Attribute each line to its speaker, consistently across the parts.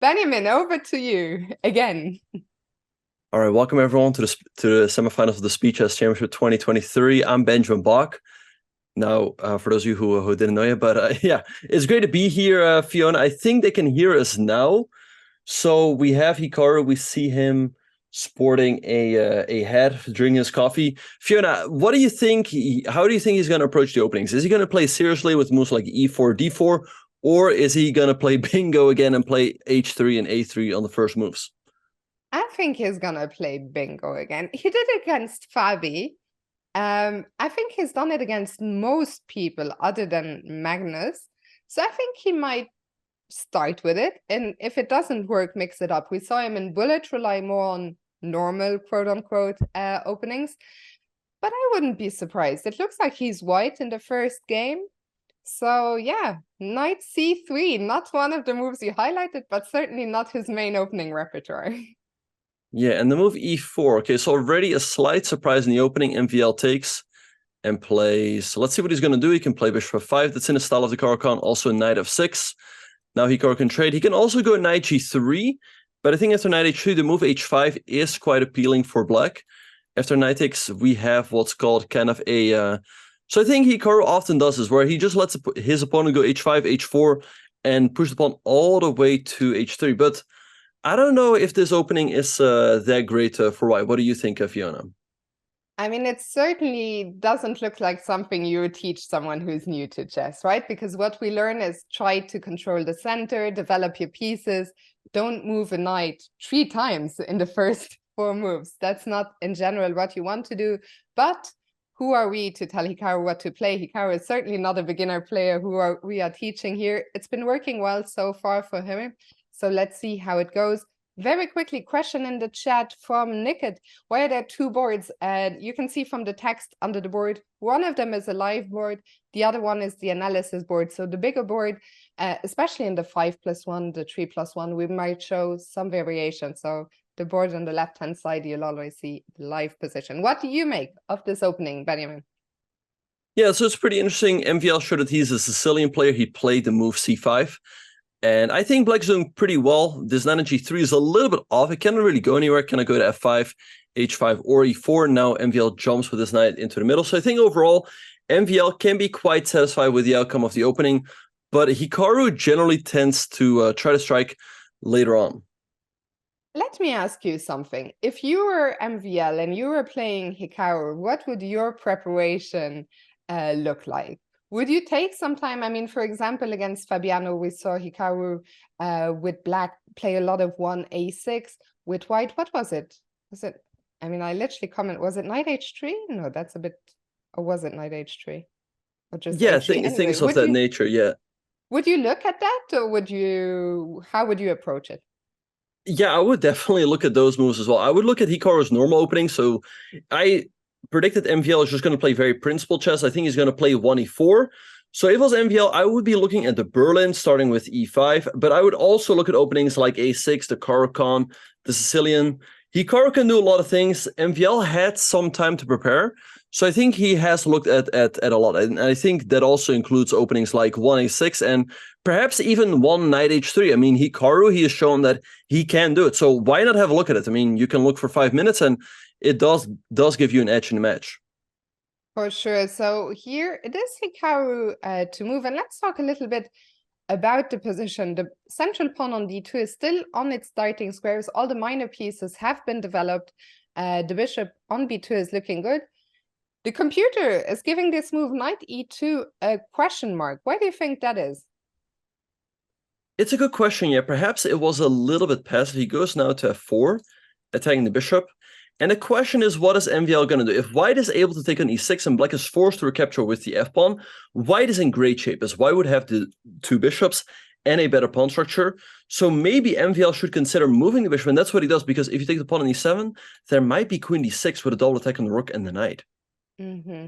Speaker 1: Benjamin, over to you again.
Speaker 2: All right, welcome everyone to the semifinals of the Speed Chess Championship 2023. I'm Benjamin Bach. Now, for those of you who didn't know yet, but yeah, it's great to be here, Fiona. I think they can hear us now. So we have Hikaru. We see him sporting a hat, drinking his coffee. Fiona, what do you think? How do you think he's going to approach the openings? Is he going to play seriously with moves like E4, D4, or is he going to play bingo again and play H3 and A3 on the first moves?
Speaker 1: I think he's gonna play bingo again. He did it against Fabi. I think he's done it against most people other than Magnus. So I think he might start with it. And if it doesn't work, mix it up. We saw him in Bullet rely more on normal quote unquote openings. But I wouldn't be surprised. It looks like he's white in the first game. So yeah, knight c3, not one of the moves you highlighted, but certainly not his main opening repertoire.
Speaker 2: Yeah, and the move e4. Okay, so already a slight surprise in the opening. MVL takes and plays. Let's see what he's going to do. He can play bishop f5. That's in the style of the Hikaru. Also knight f6. Now Hikaru can trade. He can also go knight g3. But I think after knight h3, the move h5 is quite appealing for black. After knight takes, we have what's called kind of a... So I think Hikaru often does this, where he just lets his opponent go h5, h4, and push the pawn all the way to h3. But I don't know if this opening is that great for white. What do you think, Fiona?
Speaker 1: I mean, it certainly doesn't look like something you would teach someone who's new to chess, right? Because what we learn is try to control the center, develop your pieces, don't move a knight 3 times in the first 4 moves. That's not in general what you want to do. But who are we to tell Hikaru what to play? Hikaru is certainly not a beginner player we are teaching here. It's been working well so far for him. So let's see how it goes. Very quickly, question in the chat from Nickett. Why are there 2 boards? You can see from the text under the board, one of them is a live board, the other one is the analysis board. So the bigger board, especially in the 5+1, the 3+1, we might show some variation. So the board on the left-hand side, you'll always see the live position. What do you make of this opening, Benjamin?
Speaker 2: Yeah, so it's pretty interesting. MVL showed that he's a Sicilian player. He played the move c5. And I think black's doing pretty well. This knight g3 is a little bit off. It cannot really go anywhere. Can I go to f5, h5, or e4? Now MVL jumps with this knight into the middle. So I think overall, MVL can be quite satisfied with the outcome of the opening. But Hikaru generally tends to try to strike later on.
Speaker 1: Let me ask you something. If you were MVL and you were playing Hikaru, what would your preparation look like? Would you take some time? I mean, for example, against Fabiano, we saw Hikaru with black play a lot of 1a6. With white, what was it? Was it, I mean, I literally comment, was it knight h3? No, that's a bit, or was it knight h3? Or just
Speaker 2: Yeah,
Speaker 1: h3? Anyway,
Speaker 2: things of that nature, yeah.
Speaker 1: would you look at that, or how would you approach it?
Speaker 2: Yeah, I would definitely look at those moves as well. I would look at Hikaru's normal opening. So I predicted MVL is just going to play very principled chess. I think he's going to play 1e4. So if it was MVL, I would be looking at the Berlin, starting with e5. But I would also look at openings like a6, the Caro-Kann, the Sicilian. Hikaru can do a lot of things. MVL had some time to prepare. So I think he has looked at a lot. And I think that also includes openings like 1a6 and perhaps even one knight h3. I mean, Hikaru, he has shown that he can do it. So why not have a look at it? I mean, you can look for 5 minutes and it does give you an edge in the match.
Speaker 1: For sure. So here it is Hikaru to move. And let's talk a little bit about the position. The central pawn on d2 is still on its starting squares. All the minor pieces have been developed. The bishop on b2 is looking good. The computer is giving this move knight e2 a question mark. Why do you think that is?
Speaker 2: It's a good question. Yeah, perhaps it was a little bit passive. He goes now to f4, attacking the bishop. And the question is, what is MVL going to do? If white is able to take on e6 and black is forced to recapture with the f-pawn, white is in great shape, as white would have the 2 bishops and a better pawn structure. So maybe MVL should consider moving the bishop, and that's what he does, because if you take the pawn on e7, there might be queen d6 with a double attack on the rook and the knight.
Speaker 1: Mm-hmm.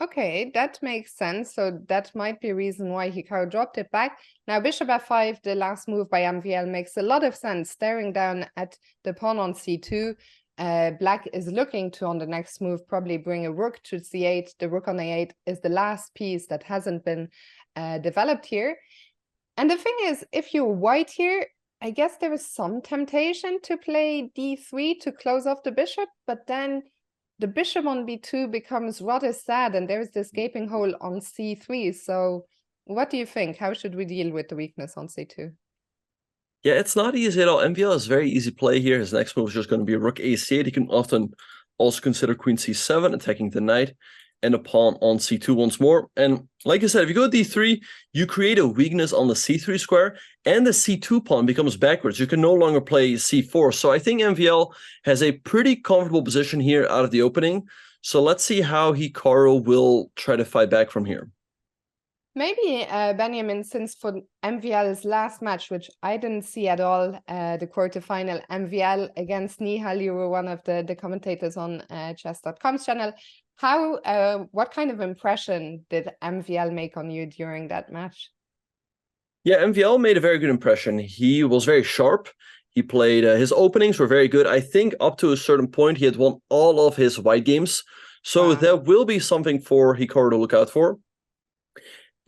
Speaker 1: Okay, that makes sense. So that might be a reason why Hikaru dropped it back. Now, bishop f5, the last move by MVL, makes a lot of sense. Staring down at the pawn on c2, black is looking to, on the next move, probably bring a rook to c8. The rook on a8 is the last piece that hasn't been developed here. And the thing is, if you're white here, I guess there is some temptation to play d3 to close off the bishop, but then the bishop on b2 becomes rather sad, and there's this gaping hole on c3. So what do you think? How should we deal with the weakness on c2?
Speaker 2: Yeah, it's not easy at all. MVL is very easy play here. His next move is just going to be rook a8. He can often also consider queen c7, attacking the knight, and a pawn on c2 once more. And like I said, if you go d3, you create a weakness on the c3 square, and the c2 pawn becomes backwards. You can no longer play c4. So I think MVL has a pretty comfortable position here out of the opening. So let's see how Hikaru will try to fight back from here.
Speaker 1: Maybe, Benjamin, since for MVL's last match, which I didn't see at all, the quarterfinal, MVL against Nihal, you were one of the commentators on chess.com's channel. What kind of impression did MVL make on you during that match?
Speaker 2: Yeah, MVL made a very good impression. He was very sharp. He played, his openings were very good. I think up to a certain point, he had won all of his white games. So there will be something for Hikaru to look out for.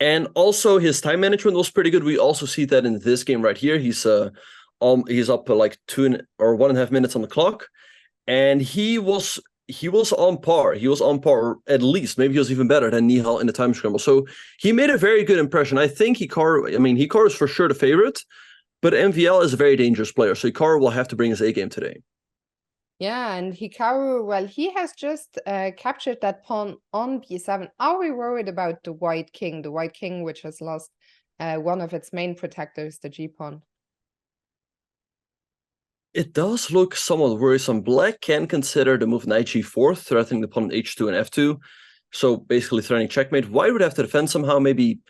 Speaker 2: And also his time management was pretty good. We also see that in this game right here. He's up like 1.5 minutes on the clock, and he was on par. He was on par, at least. Maybe he was even better than Nihal in the time scramble. So he made a very good impression. I think Hikaru is for sure the favorite, but MVL is a very dangerous player. So Hikaru will have to bring his A game today.
Speaker 1: Yeah, and Hikaru, well, he has just captured that pawn on b7. Are we worried about the white king? The white king, which has lost one of its main protectors, the g-pawn.
Speaker 2: It does look somewhat worrisome. Black can consider the move knight g4, threatening the pawn h2 and f2. So basically threatening checkmate. White would have to defend somehow. Maybe,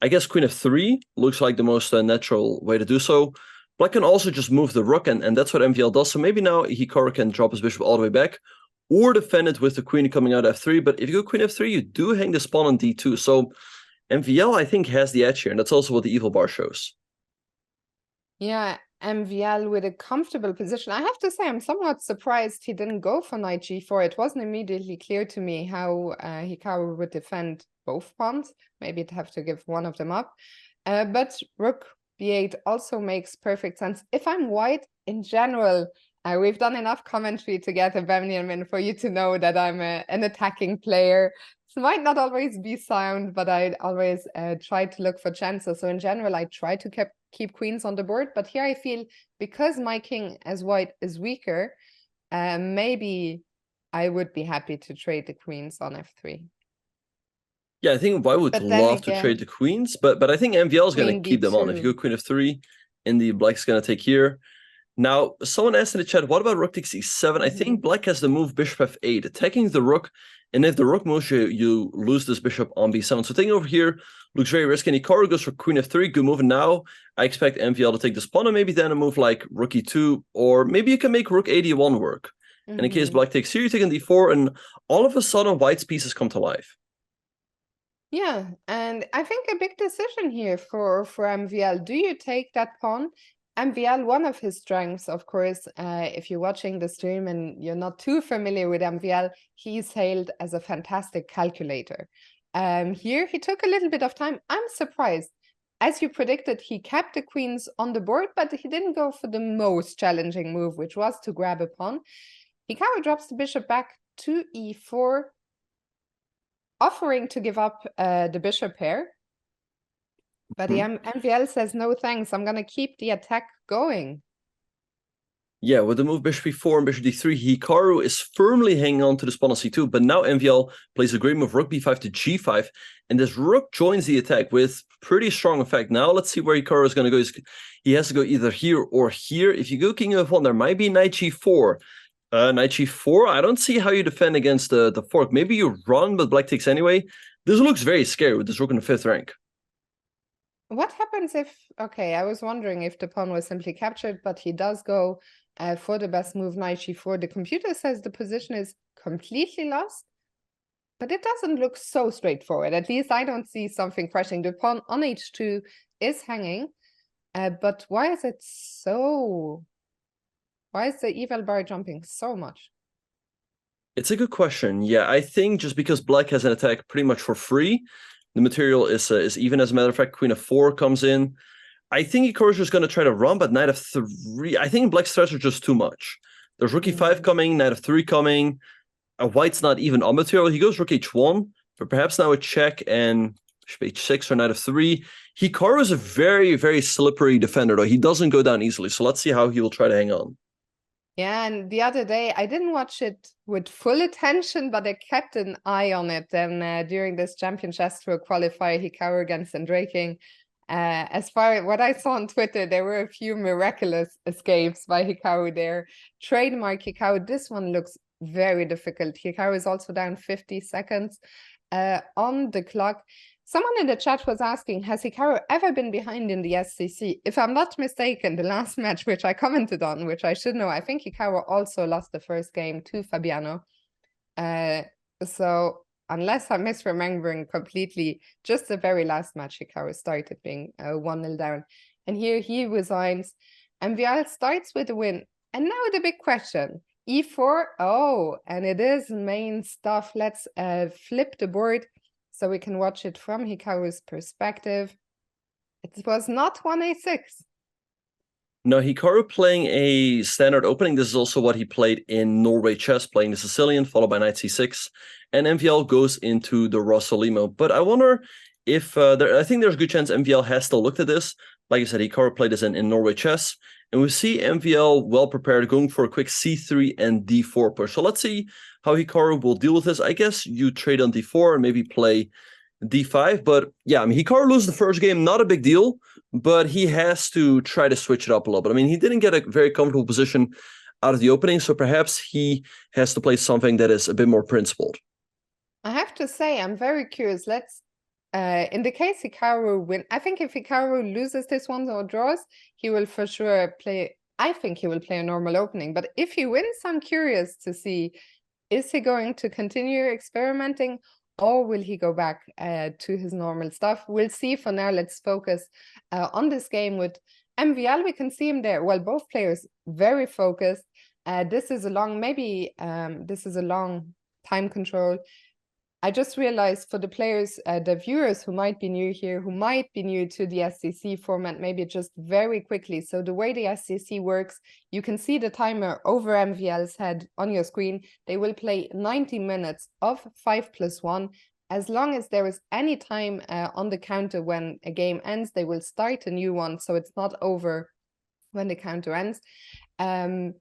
Speaker 2: I guess queen f3 looks like the most natural way to do so. Black can also just move the rook, and that's what MVL does. So maybe now Hikaru can drop his bishop all the way back, or defend it with the queen coming out f3. But if you go queen f3, you do hang this pawn on d2. So MVL, I think, has the edge here, and that's also what the evil bar shows.
Speaker 1: Yeah, MVL with a comfortable position. I have to say, I'm somewhat surprised he didn't go for knight g4. It wasn't immediately clear to me how Hikaru would defend both pawns. Maybe it'd have to give one of them up. But rook b8 also makes perfect sense. If I'm white, in general, we've done enough commentary together, Benjamin, for you to know that I'm an attacking player. It might not always be sound, but I always try to look for chances. So in general, I try to keep queens on the board. But here I feel, because my king as white is weaker, maybe I would be happy to trade the queens on f3.
Speaker 2: Yeah, I think white would love to trade the queens, but I think MVL is going to keep them on. If you go queen f3, and the black's going to take here. Now, someone asked in the chat, what about rook takes e7? I think black has the move bishop f8, attacking the rook. And if the rook moves, you lose this bishop on b7. So taking over here looks very risky. And Hikaru goes for queen f3, good move. And now I expect MVL to take this pawn, and maybe then a move like rook e2, or maybe you can make rook a1 work. And in case black takes here, you take on d4, and all of a sudden white's pieces come to life.
Speaker 1: Yeah, and I think a big decision here for MVL. Do you take that pawn? MVL, one of his strengths, of course, if you're watching the stream and you're not too familiar with MVL, he's hailed as a fantastic calculator. Here, he took a little bit of time. I'm surprised. As you predicted, he kept the queens on the board, but he didn't go for the most challenging move, which was to grab a pawn. Hikaru drops the bishop back to e4, offering to give up the bishop pair. But the MVL says, no thanks, I'm going to keep the attack going.
Speaker 2: Yeah, with the move bishop e4 and bishop d3, Hikaru is firmly hanging on to the pawn on c2, but now MVL plays a great move, rook b5 to g5, and this rook joins the attack with pretty strong effect. Now let's see where Hikaru is going to go. He has to go either here or here. If you go king f1, there might be knight g4. Knight g4, I don't see how you defend against the fork. Maybe you run, but black takes anyway. This looks very scary with this rook in the 5th rank.
Speaker 1: What happens if, okay, I was wondering if the pawn was simply captured, but he does go for the best move, knight g4. The computer says the position is completely lost, but it doesn't look so straightforward. At least I don't see something crashing. The pawn on h2 is hanging, but why is it so... Why is the evil bar jumping so much?
Speaker 2: It's a good question. Yeah, I think just because black has an attack pretty much for free, the material is even. As a matter of fact, queen f4 comes in. I think Hikaru's just going to try to run, but knight of 3. I think black's threats are just too much. There's rook e5 coming, knight of 3 coming. White's not even on material. He goes rook h1, but perhaps now a check and bishop h6 or knight of 3. Hikaru is a very, very slippery defender, though. He doesn't go down easily. So let's see how he will try to hang on.
Speaker 1: Yeah, and the other day, I didn't watch it with full attention, but I kept an eye on it. And during this Champion Chess Tour qualifier, Hikaru against King, as far as what I saw on Twitter, there were a few miraculous escapes by Hikaru there. Trademark Hikaru, this one looks very difficult. Hikaru is also down 50 seconds on the clock. Someone in the chat was asking, has Hikaru ever been behind in the SCC? If I'm not mistaken, the last match, which I commented on, which I should know, I think Hikaru also lost the first game to Fabiano. So unless I'm misremembering completely, just the very last match, Hikaru started being 1-0 down. And here he resigns. MVL starts with a win. And now the big question, E4, oh, and it is main stuff. Let's flip the board so we can watch it from Hikaru's perspective. It was not 1a6.
Speaker 2: No, Hikaru playing a standard opening. This is also what he played in Norway chess, playing the Sicilian, followed by knight c6. And MVL goes into the Rossolimo. But I wonder if, I think there's a good chance MVL has still looked at this. Like I said, Hikaru played this in Norway chess. And we see MVL well prepared, going for a quick c3 and d4 push. So let's see how Hikaru will deal with this. I guess you trade on d4 and maybe play d5. But yeah, I mean, Hikaru loses the first game, not a big deal, but he has to try to switch it up a little bit. I mean, he didn't get a very comfortable position out of the opening, so perhaps he has to play something that is a bit more principled.
Speaker 1: I have to say, I'm very curious. Let's in the case Hikaru win, I think if Hikaru loses this one or draws, he will for sure play. I think he will play a normal opening. But if he wins, I'm curious to see, is he going to continue experimenting, or will he go back to his normal stuff? We'll see. For now, let's focus on this game with MVL. We can see him there. Well, both players very focused. This is a long, maybe this is a long time control. I just realized for the players, the viewers who might be new here, who might be new to the SCC format, maybe just very quickly. So the way the SCC works, you can see the timer over MVL's head on your screen. They will play 90 minutes of 5+1. As long as there is any time on the counter when a game ends, they will start a new one. So it's not over when the counter ends. And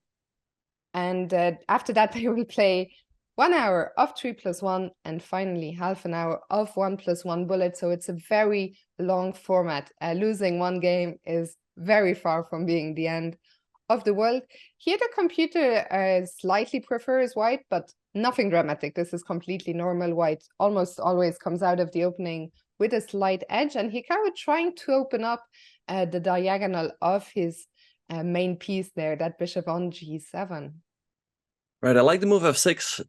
Speaker 1: after that, they will play 1 hour of 3+1, and finally half an hour of 1+1 bullet. So it's a very long format. Losing one game is very far from being the end of the world. Here the computer slightly prefers white, but nothing dramatic. This is completely normal. White almost always comes out of the opening with a slight edge, and Hikaru trying to open up the diagonal of his main piece there, that bishop on g7.
Speaker 2: Right, I like the move f6.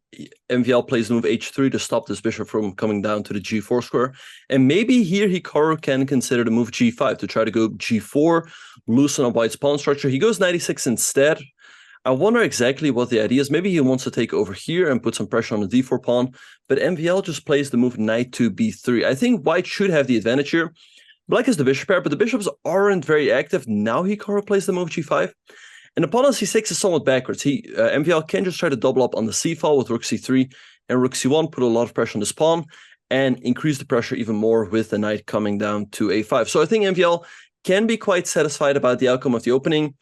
Speaker 2: MVL plays the move h3 to stop this bishop from coming down to the g4 square. And maybe here Hikaru can consider the move g5 to try to go g4, loosen up white's pawn structure. He goes 96 instead. I wonder exactly what the idea is. Maybe he wants to take over here and put some pressure on the d4 pawn. But MVL just plays the move knight to b3. I think white should have the advantage here. Black is the bishop pair, but the bishops aren't very active. Now Hikaru plays the move g5. And the pawn on c6 is somewhat backwards. MVL can just try to double up on the c file with rook c3 and rook c1, put a lot of pressure on this pawn, and increase the pressure even more with the knight coming down to a5. So I think MVL can be quite satisfied about the outcome of the opening.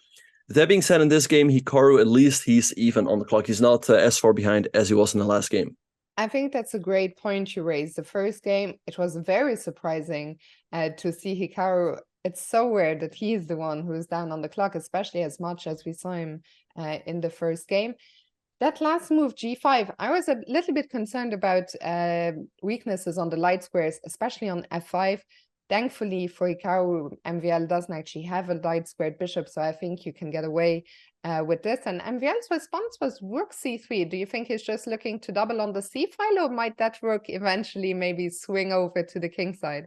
Speaker 2: That being said, in this game, Hikaru, at least he's even on the clock. He's not as far behind as he was in the last game.
Speaker 1: I think that's a great point you raised. The first game, it was very surprising to see Hikaru. It's so weird that he's the one who's down on the clock, especially as much as we saw him in the first game. That last move, g5, I was a little bit concerned about weaknesses on the light squares, especially on f5. Thankfully for Hikaru, MVL doesn't actually have a light squared bishop, so I think you can get away with this. And MVL's response was rook c3. Do you think he's just looking to double on the c file, or might that rook eventually maybe swing over to the king side?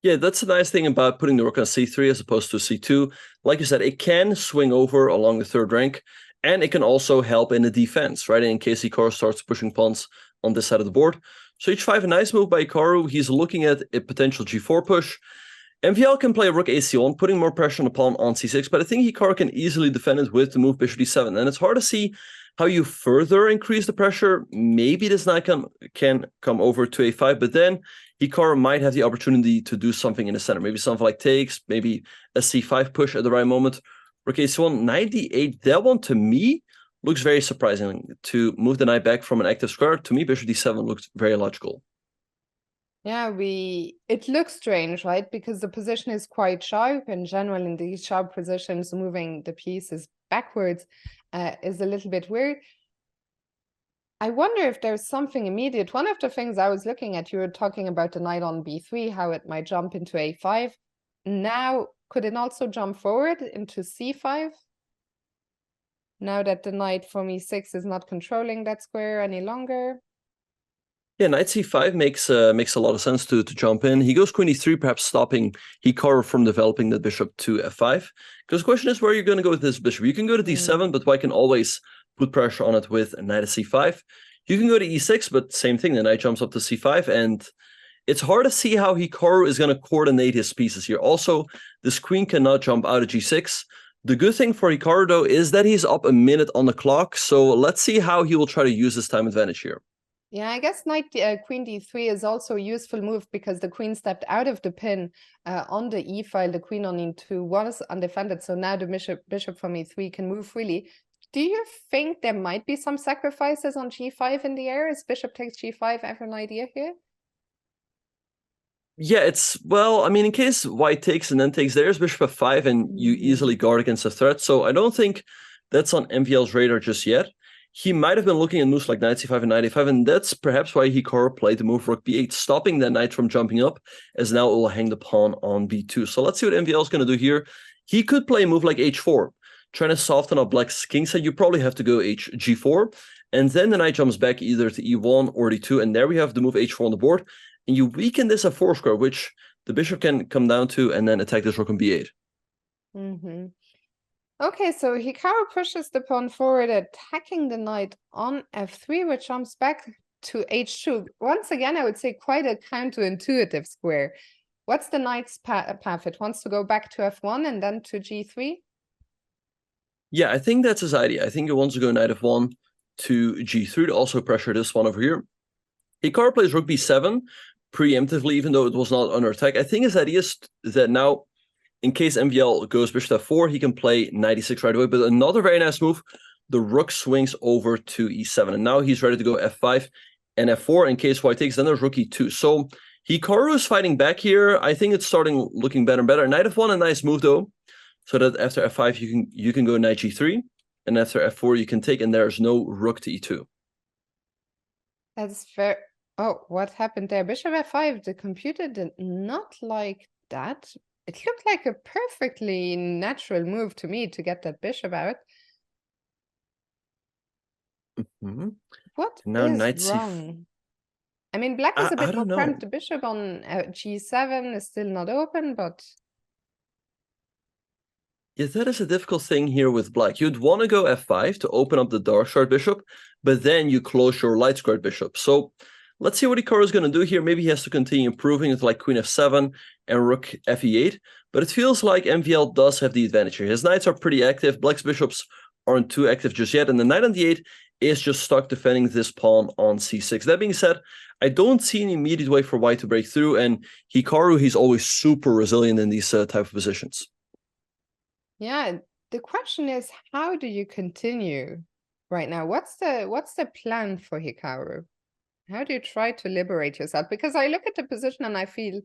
Speaker 2: Yeah, that's a nice thing about putting the rook on c3 as opposed to c2. Like you said, it can swing over along the third rank, and it can also help in the defense, right? In case Hikaru starts pushing pawns on this side of the board. So h5, a nice move by Hikaru. He's looking at a potential g4 push. MVL can play rook AC1, putting more pressure on the pawn on c6, but I think Hikaru can easily defend it with the move bishop d7, and it's hard to see how you further increase the pressure. Maybe this knight can come over to a5, but then Hikaru might have the opportunity to do something in the center. Maybe something like takes, maybe a c5 push at the right moment. Rook ac1, knight d8, that one to me looks very surprising. To move the knight back from an active square, to me bishop d7 looks very logical.
Speaker 1: Yeah, it looks strange, right? Because the position is quite sharp. In general, in these sharp positions, moving the pieces backwards is a little bit weird. I wonder if there's something immediate. One of the things I was looking at, you were talking about the knight on b3, how it might jump into a5. Now, could it also jump forward into c5? Now that the knight from e6 is not controlling that square any longer.
Speaker 2: Yeah, knight c5 makes a lot of sense to jump in. He goes queen e3, perhaps stopping Hikaru from developing the bishop to f5. Because the question is where you're going to go with this bishop. You can go to d7, but white can always put pressure on it with knight at c5. You can go to e6, but same thing, the knight jumps up to c5, and it's hard to see how Hikaru is going to coordinate his pieces here. Also, this queen cannot jump out of g6. The good thing for Hikaru, though, is that he's up a minute on the clock, so let's see how he will try to use his time advantage here.
Speaker 1: Yeah, I guess queen d3 is also a useful move because the queen stepped out of the pin on the e file. The queen on e2 was undefended, so now the bishop from e3 can move freely. Do you think there might be some sacrifices on g5 in the air? Is bishop takes g5 ever an idea here?
Speaker 2: Yeah, well, I mean, in case white takes and then takes theirs, bishop f5, and you easily guard against a threat. So I don't think that's on MVL's radar just yet. He might have been looking at moves like knight c5 and knight a5, and that's perhaps why Hikaru played the move rook b8, stopping the knight from jumping up, as now it will hang the pawn on b2. So let's see what MVL is going to do here. He could play a move like h4, trying to soften up black's king side. You probably have to go g4, and then the knight jumps back either to e1 or d2, and there we have the move h4 on the board, and you weaken this f4 square, which the bishop can come down to and then attack this rook on b8.
Speaker 1: Okay, so Hikaru pushes the pawn forward, attacking the knight on f3, which jumps back to h2. Once again, I would say quite a counterintuitive square. What's the knight's path? It wants to go back to f1 and then to g3?
Speaker 2: Yeah, I think that's his idea. I think he wants to go knight f1 to g3 to also pressure this one over here. Hikaru plays rook b7 preemptively, even though it was not under attack. I think his idea is that now, in case MVL goes bishop f4, he can play knight e6 right away. But another very nice move, the rook swings over to e7. And now he's ready to go f5 and f4. In case white takes, then there's rook e2. So Hikaru is fighting back here. I think it's starting looking better and better. Knight f1, a nice move, though. So that after f5, you can go knight g3. And after f4, you can take, and there's no rook to e2.
Speaker 1: That's fair. Oh, what happened there? Bishop f5, the computer did not like that. It looked like a perfectly natural move to me to get that bishop out. What
Speaker 2: now
Speaker 1: is wrong? I mean, black is a bit more cramped. The bishop on g7 is still not open, but...
Speaker 2: Yeah, that is a difficult thing here with black. You'd want to go f5 to open up the dark-squared bishop, but then you close your light-squared bishop. So let's see what Hikaru is going to do here. Maybe he has to continue improving with like queen f7 and rook fe8. But it feels like MVL does have the advantage here. His knights are pretty active. Black's bishops aren't too active just yet. And the knight on d8 is just stuck defending this pawn on c6. That being said, I don't see an immediate way for white to break through. And Hikaru, he's always super resilient in these type of positions.
Speaker 1: Yeah, the question is, how do you continue right now? What's the plan for Hikaru? How do you try to liberate yourself? Because I look at the position and I feel,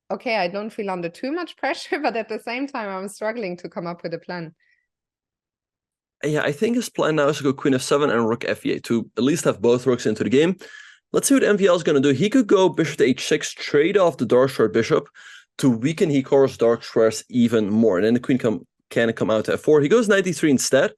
Speaker 1: okay, I don't feel under too much pressure, but at the same time, I'm struggling to come up with a plan.
Speaker 2: Yeah, I think his plan now is to go queen f7 and rook fe8 to at least have both rooks into the game. Let's see what MVL is going to do. He could go bishop to h6, trade off the dark squared bishop to weaken Hikaru's dark squares even more. And then the queen can come out to f4. He goes knight d3 instead.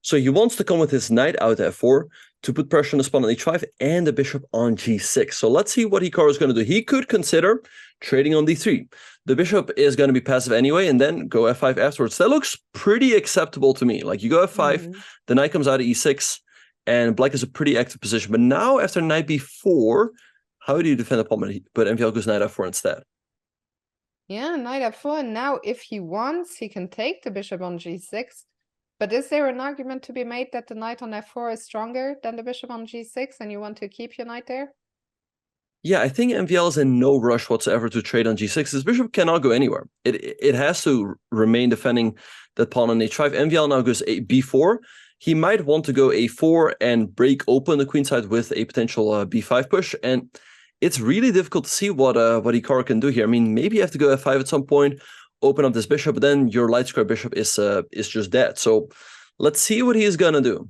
Speaker 2: So he wants to come with his knight out to f4 to put pressure on the pawn on h5 and the bishop on g6. So let's see what Hikaru is going to do. He could consider trading on d3. The bishop is going to be passive anyway, and then go f5 afterwards. That looks pretty acceptable to me. Like you go f5, the knight comes out of e6, and black is a pretty active position. But now after knight b4, how do you defend the pawn? But MVL goes knight f4 instead.
Speaker 1: Yeah, knight f4. And now if he wants, he can take the bishop on g6. But is there an argument to be made that the knight on f4 is stronger than the bishop on g6 and you want to keep your knight there?
Speaker 2: Yeah, I think MVL is in no rush whatsoever to trade on g6. His bishop cannot go anywhere. It has to remain defending that pawn on h5. MVL now goes b4. He might want to go a4 and break open the queenside with a potential b5 push. And it's really difficult to see what Hikaru can do here. I mean, maybe you have to go f5 at some point, open up this bishop, but then your light square bishop is just dead. So let's see what he's gonna do.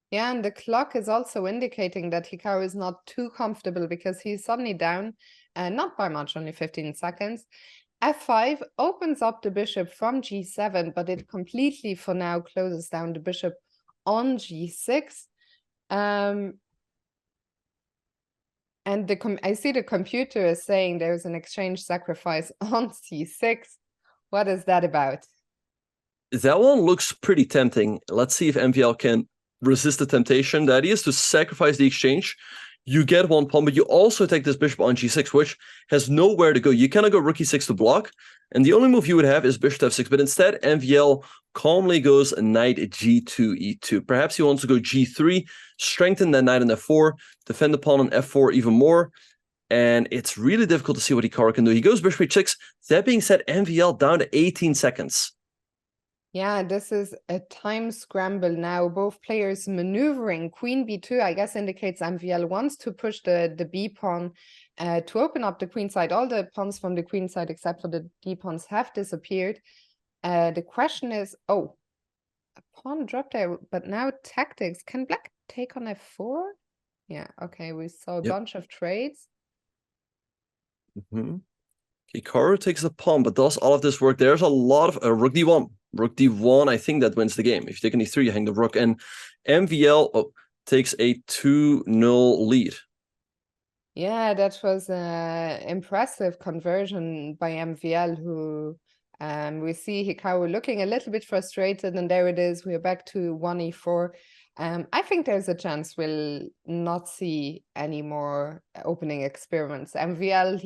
Speaker 1: Yeah, and the clock is also indicating that Hikaru is not too comfortable because he's suddenly down, not by much, only 15 seconds. f5 opens up the bishop from g7, but it completely, for now, closes down the bishop on g6. And I see the computer is saying there's an exchange sacrifice on c6. What is that about?
Speaker 2: That one looks pretty tempting. Let's see if MVL can resist the temptation. The idea is to sacrifice the exchange. You get one pawn, but you also take this bishop on g6, which has nowhere to go. You cannot go rook e6 to block, and the only move you would have is bishop f6. But instead, MVL calmly goes knight g2 e2. Perhaps he wants to go g3, strengthen that knight on f4, defend the pawn on f4 even more. And it's really difficult to see what Hikaru can do. He goes bishop h6. That being said, MVL down to 18 seconds.
Speaker 1: Yeah, this is a time scramble now. Both players maneuvering. Queen b2, I guess, indicates MVL wants to push the b pawn to open up the queen side. All the pawns from the queen side, except for the d pawns, have disappeared. The question is, oh, a pawn dropped there, but now tactics. Can black take on f4? Yeah, okay, we saw a bunch of trades.
Speaker 2: Hikaru takes the pawn, but does all of this work? There's a lot of rook d1. Rook d1, I think that wins the game. If you take an e3, you hang the rook. And MVL takes a 2-0 lead.
Speaker 1: Yeah, that was an impressive conversion by MVL, who we see Hikaru looking a little bit frustrated, and there it is. We're back to 1e4. I think there's a chance we'll not see any more opening experiments. MVL,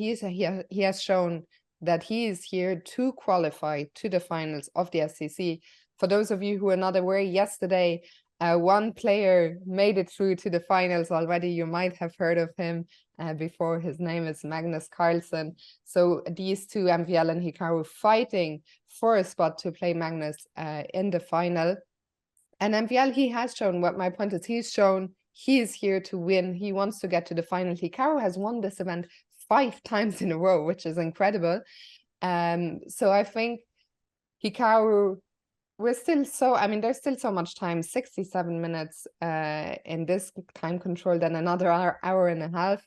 Speaker 1: he has shown that he is here to qualify to the finals of the SCC. For those of you who are not aware, yesterday, one player made it through to the finals already. You might have heard of him before. His name is Magnus Carlsen. So these two, MVL and Hikaru, fighting for a spot to play Magnus in the final. And MVL, he has shown, what my point is, he's shown he is here to win. He wants to get to the final. Hikaru has won this event 5 times in a row, which is incredible. So I think Hikaru, there's still so much time, 67 minutes in this time control, then another hour and a half.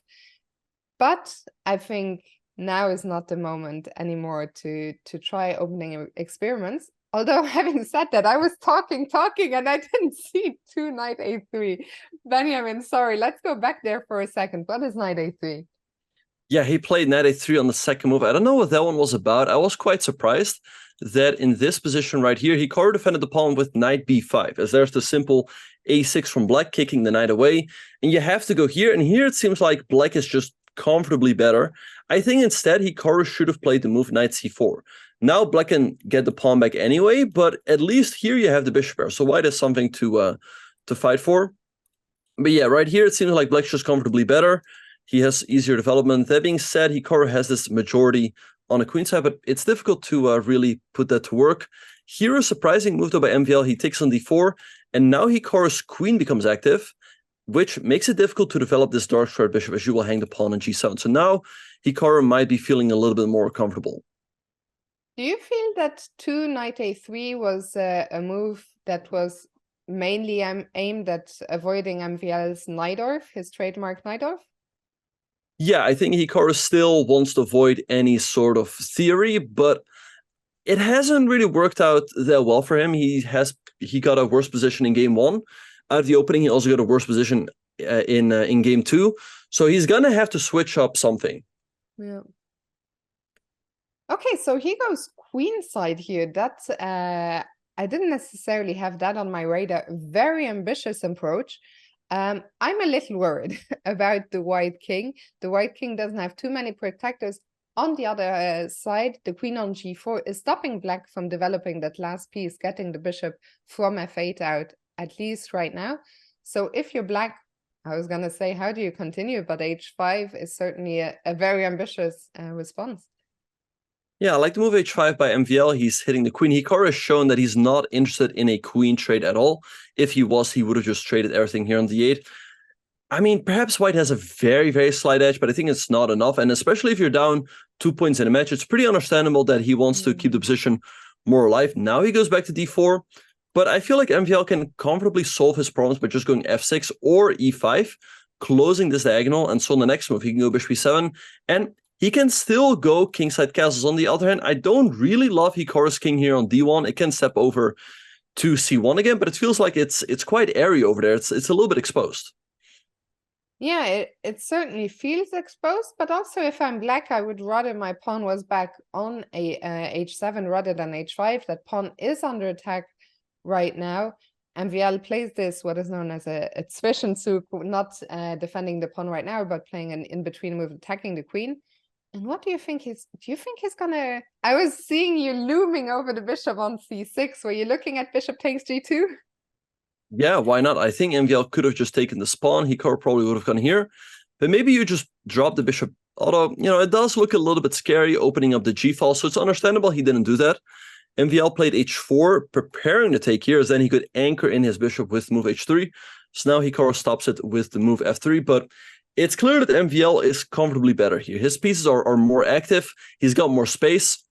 Speaker 1: But I think now is not the moment anymore to try opening experiments. Although, having said that, I was talking, and I didn't see 2 knight a3. Benjamin, sorry, let's go back there for a second. What is knight a3?
Speaker 2: Yeah, he played knight a3 on the second move. I don't know what that one was about. I was quite surprised that in this position right here, Hikaru defended the pawn with knight b5, as there's the simple a6 from black, kicking the knight away. And you have to go here, and here it seems like black is just comfortably better. I think instead, Hikaru should have played the move knight c4. Now black can get the pawn back anyway, but at least here you have the bishop pair. So white has something to fight for. But yeah, right here it seems like black's just comfortably better. He has easier development. That being said, Hikaru has this majority on the queen side, but it's difficult to really put that to work. Here a surprising move though by MVL. He takes on d4, and now Hikaru's queen becomes active, which makes it difficult to develop this dark squared bishop, as you will hang the pawn on g7. So now Hikaru might be feeling a little bit more comfortable.
Speaker 1: Do you feel that 2 knight a3 was a move that was mainly aimed at avoiding MVL's Najdorf, his trademark Najdorf?
Speaker 2: Yeah, I think Hikaru still wants to avoid any sort of theory, but it hasn't really worked out that well for him. He got a worse position in game 1. Out of the opening, he also got a worse position in game 2. So he's gonna have to switch up something.
Speaker 1: Yeah. Okay, so he goes queenside here. That's I didn't necessarily have that on my radar. Very ambitious approach. I'm a little worried about the white king. The white king doesn't have too many protectors on the other side, the queen on g4 is stopping black from developing that last piece, getting the bishop from f8 out, at least right now. So if you're black, I was going to say, how do you continue? But h5 is certainly a very ambitious response.
Speaker 2: Yeah, I like the move h5 by MVL. He's hitting the queen. Hikaru has shown that he's not interested in a queen trade at all. If he was, he would have just traded everything here on d8. I mean, perhaps white has a very, very slight edge, but I think it's not enough. And especially if you're down 2 points in a match, it's pretty understandable that he wants to keep the position more alive. Now he goes back to d4. But I feel like MVL can comfortably solve his problems by just going f6 or e5, closing this diagonal. And so on the next move, he can go bishop e7. And he can still go kingside castles. On the other hand, I don't really love Hikaru's king here on d1. It can step over to c1 again, but it feels like it's quite airy over there. It's a little bit exposed.
Speaker 1: Yeah, it certainly feels exposed, but also if I'm black, I would rather my pawn was back on a h7 rather than h5. That pawn is under attack right now. MVL plays this, what is known as a Zwischenzug, not defending the pawn right now, but playing an in-between move, attacking the queen. And what do you think do you think he's gonna, I was seeing you looming over the bishop on c6. Were you looking at bishop takes g2?
Speaker 2: Yeah, why not? I think MVL could have just taken the pawn. Hikaru probably would have gone here. But maybe you just drop the bishop. Although, it does look a little bit scary opening up the g-file. So it's understandable he didn't do that. MVL played h4, preparing to take here, as then he could anchor in his bishop with move h3. So now Hikaru stops it with the move f3. But it's clear that MVL is comfortably better here. His pieces are more active. He's got more space.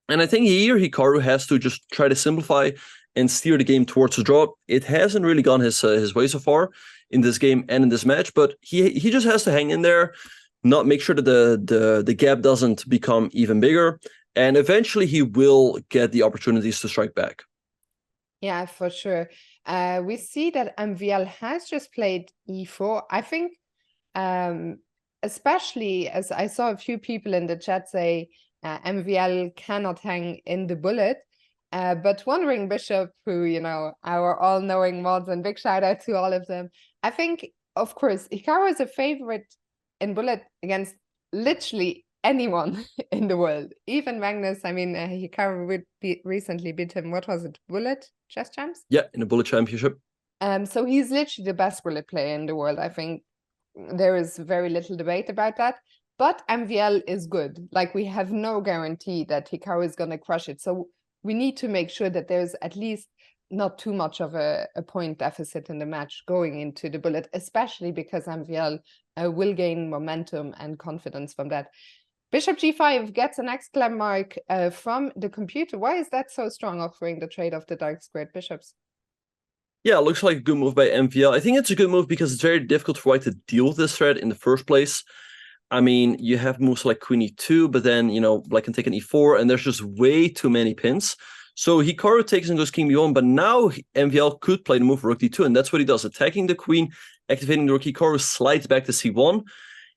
Speaker 2: And I think here Hikaru has to just try to simplify and steer the game towards a draw. It hasn't really gone his way so far in this game and in this match, but he just has to hang in there, not make sure that the gap doesn't become even bigger, and eventually he will get the opportunities to strike back.
Speaker 1: Yeah, for sure. We see that MVL has just played e4. I think, especially as I saw a few people in the chat say MVL cannot hang in the bullet. But Wandering Bishop, who, our all-knowing mods, and big shout out to all of them. I think, of course, Hikaru is a favorite in bullet against literally anyone in the world. Even Magnus, I mean, Hikaru recently beat him, what was it, bullet chess champs?
Speaker 2: Yeah, in a bullet championship.
Speaker 1: So he's literally the best bullet player in the world. I think there is very little debate about that. But MVL is good. Like, we have no guarantee that Hikaru is going to crush it. So we need to make sure that there's at least not too much of a point deficit in the match going into the bullet, especially because MVL will gain momentum and confidence from that. Bishop g5 gets an exclamation mark from the computer. Why is that so strong, offering the trade of the dark squared bishops?
Speaker 2: Yeah, it looks like a good move by MVL. I think it's a good move because it's very difficult for white to deal with this threat in the first place. I mean, you have moves like queen e2, but then, black can take an e4, and there's just way too many pins. So Hikaru takes and goes king b1, but now MVL could play the move rook d2, and that's what he does, attacking the queen, activating the rook. Hikaru slides back to c1.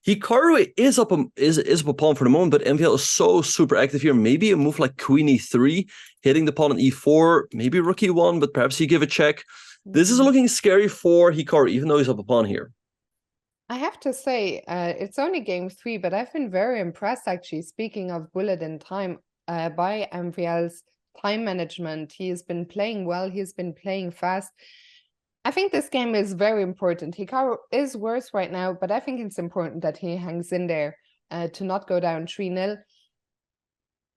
Speaker 2: Hikaru is up a pawn for the moment, but MVL is so super active here. Maybe a move like queen e3, hitting the pawn on e4, maybe rook e1, but perhaps you give a check. This is looking scary for Hikaru, even though he's up a pawn here.
Speaker 1: I have to say, it's only game 3, but I've been very impressed, actually, speaking of bullet in time, by MVL's time management. He has been playing well. He's been playing fast. I think this game is very important. Hikaru is worse right now, but I think it's important that he hangs in there to not go down 3-0.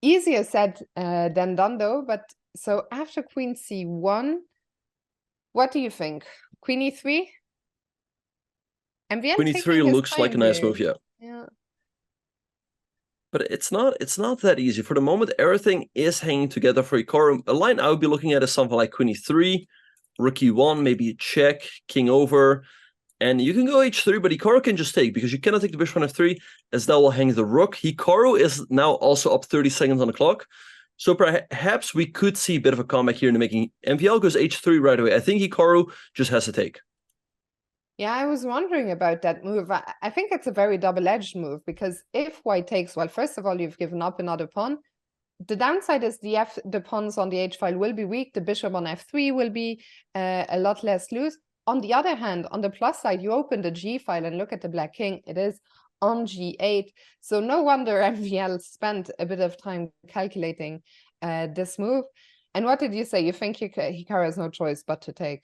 Speaker 1: Easier said than done, though. But so after queen c1, what do you think? Queen e3?
Speaker 2: MVL queen e3 looks like a nice move, yeah. But it's not that easy. For the moment, everything is hanging together for Hikaru. A line I would be looking at is something like queen e3, rook e1, maybe a check, king over. And you can go h3, but Hikaru can just take, because you cannot take the bishop on f3, as that will hang the rook. Hikaru is now also up 30 seconds on the clock. So perhaps we could see a bit of a comeback here in the making. MVL goes h3 right away. I think Hikaru just has to take.
Speaker 1: Yeah, I was wondering about that move. I think it's a very double-edged move, because if white takes, well, first of all, you've given up another pawn. The downside is the pawns on the h-file will be weak. The bishop on f3 will be a lot less loose. On the other hand, on the plus side, you open the g-file and look at the black king. It is on g8. So no wonder MVL spent a bit of time calculating this move. And what did you say? You think Hikaru has no choice but to take?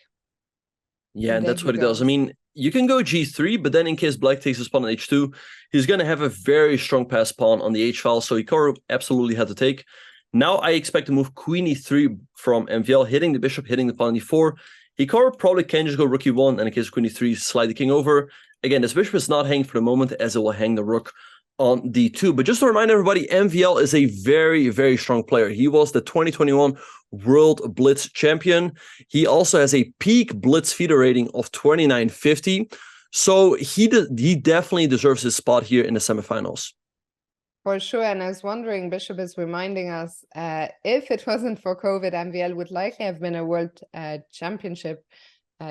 Speaker 2: Yeah, and
Speaker 1: there
Speaker 2: that's
Speaker 1: he
Speaker 2: what he does. I
Speaker 1: goes.
Speaker 2: mean, you can go g3, but then in case black takes his pawn on h2, he's going to have a very strong pass pawn on the h-file, so Hikaru absolutely had to take. Now I expect to move queen e3 from MVL, hitting the bishop, hitting the pawn on e4. Hikaru probably can just go rook e1, and in case queen e3, slide the king over. Again, this bishop is not hanging for the moment, as it will hang the rook on d2. But just to remind everybody, MVL is a very, very strong player. He was the 2021 World Blitz champion. He also has a peak Blitz feeder rating of 2950. So he definitely deserves his spot here in the semifinals.
Speaker 1: For sure. And I was wondering, Bishop is reminding us, if it wasn't for COVID, MVL would likely have been a world championship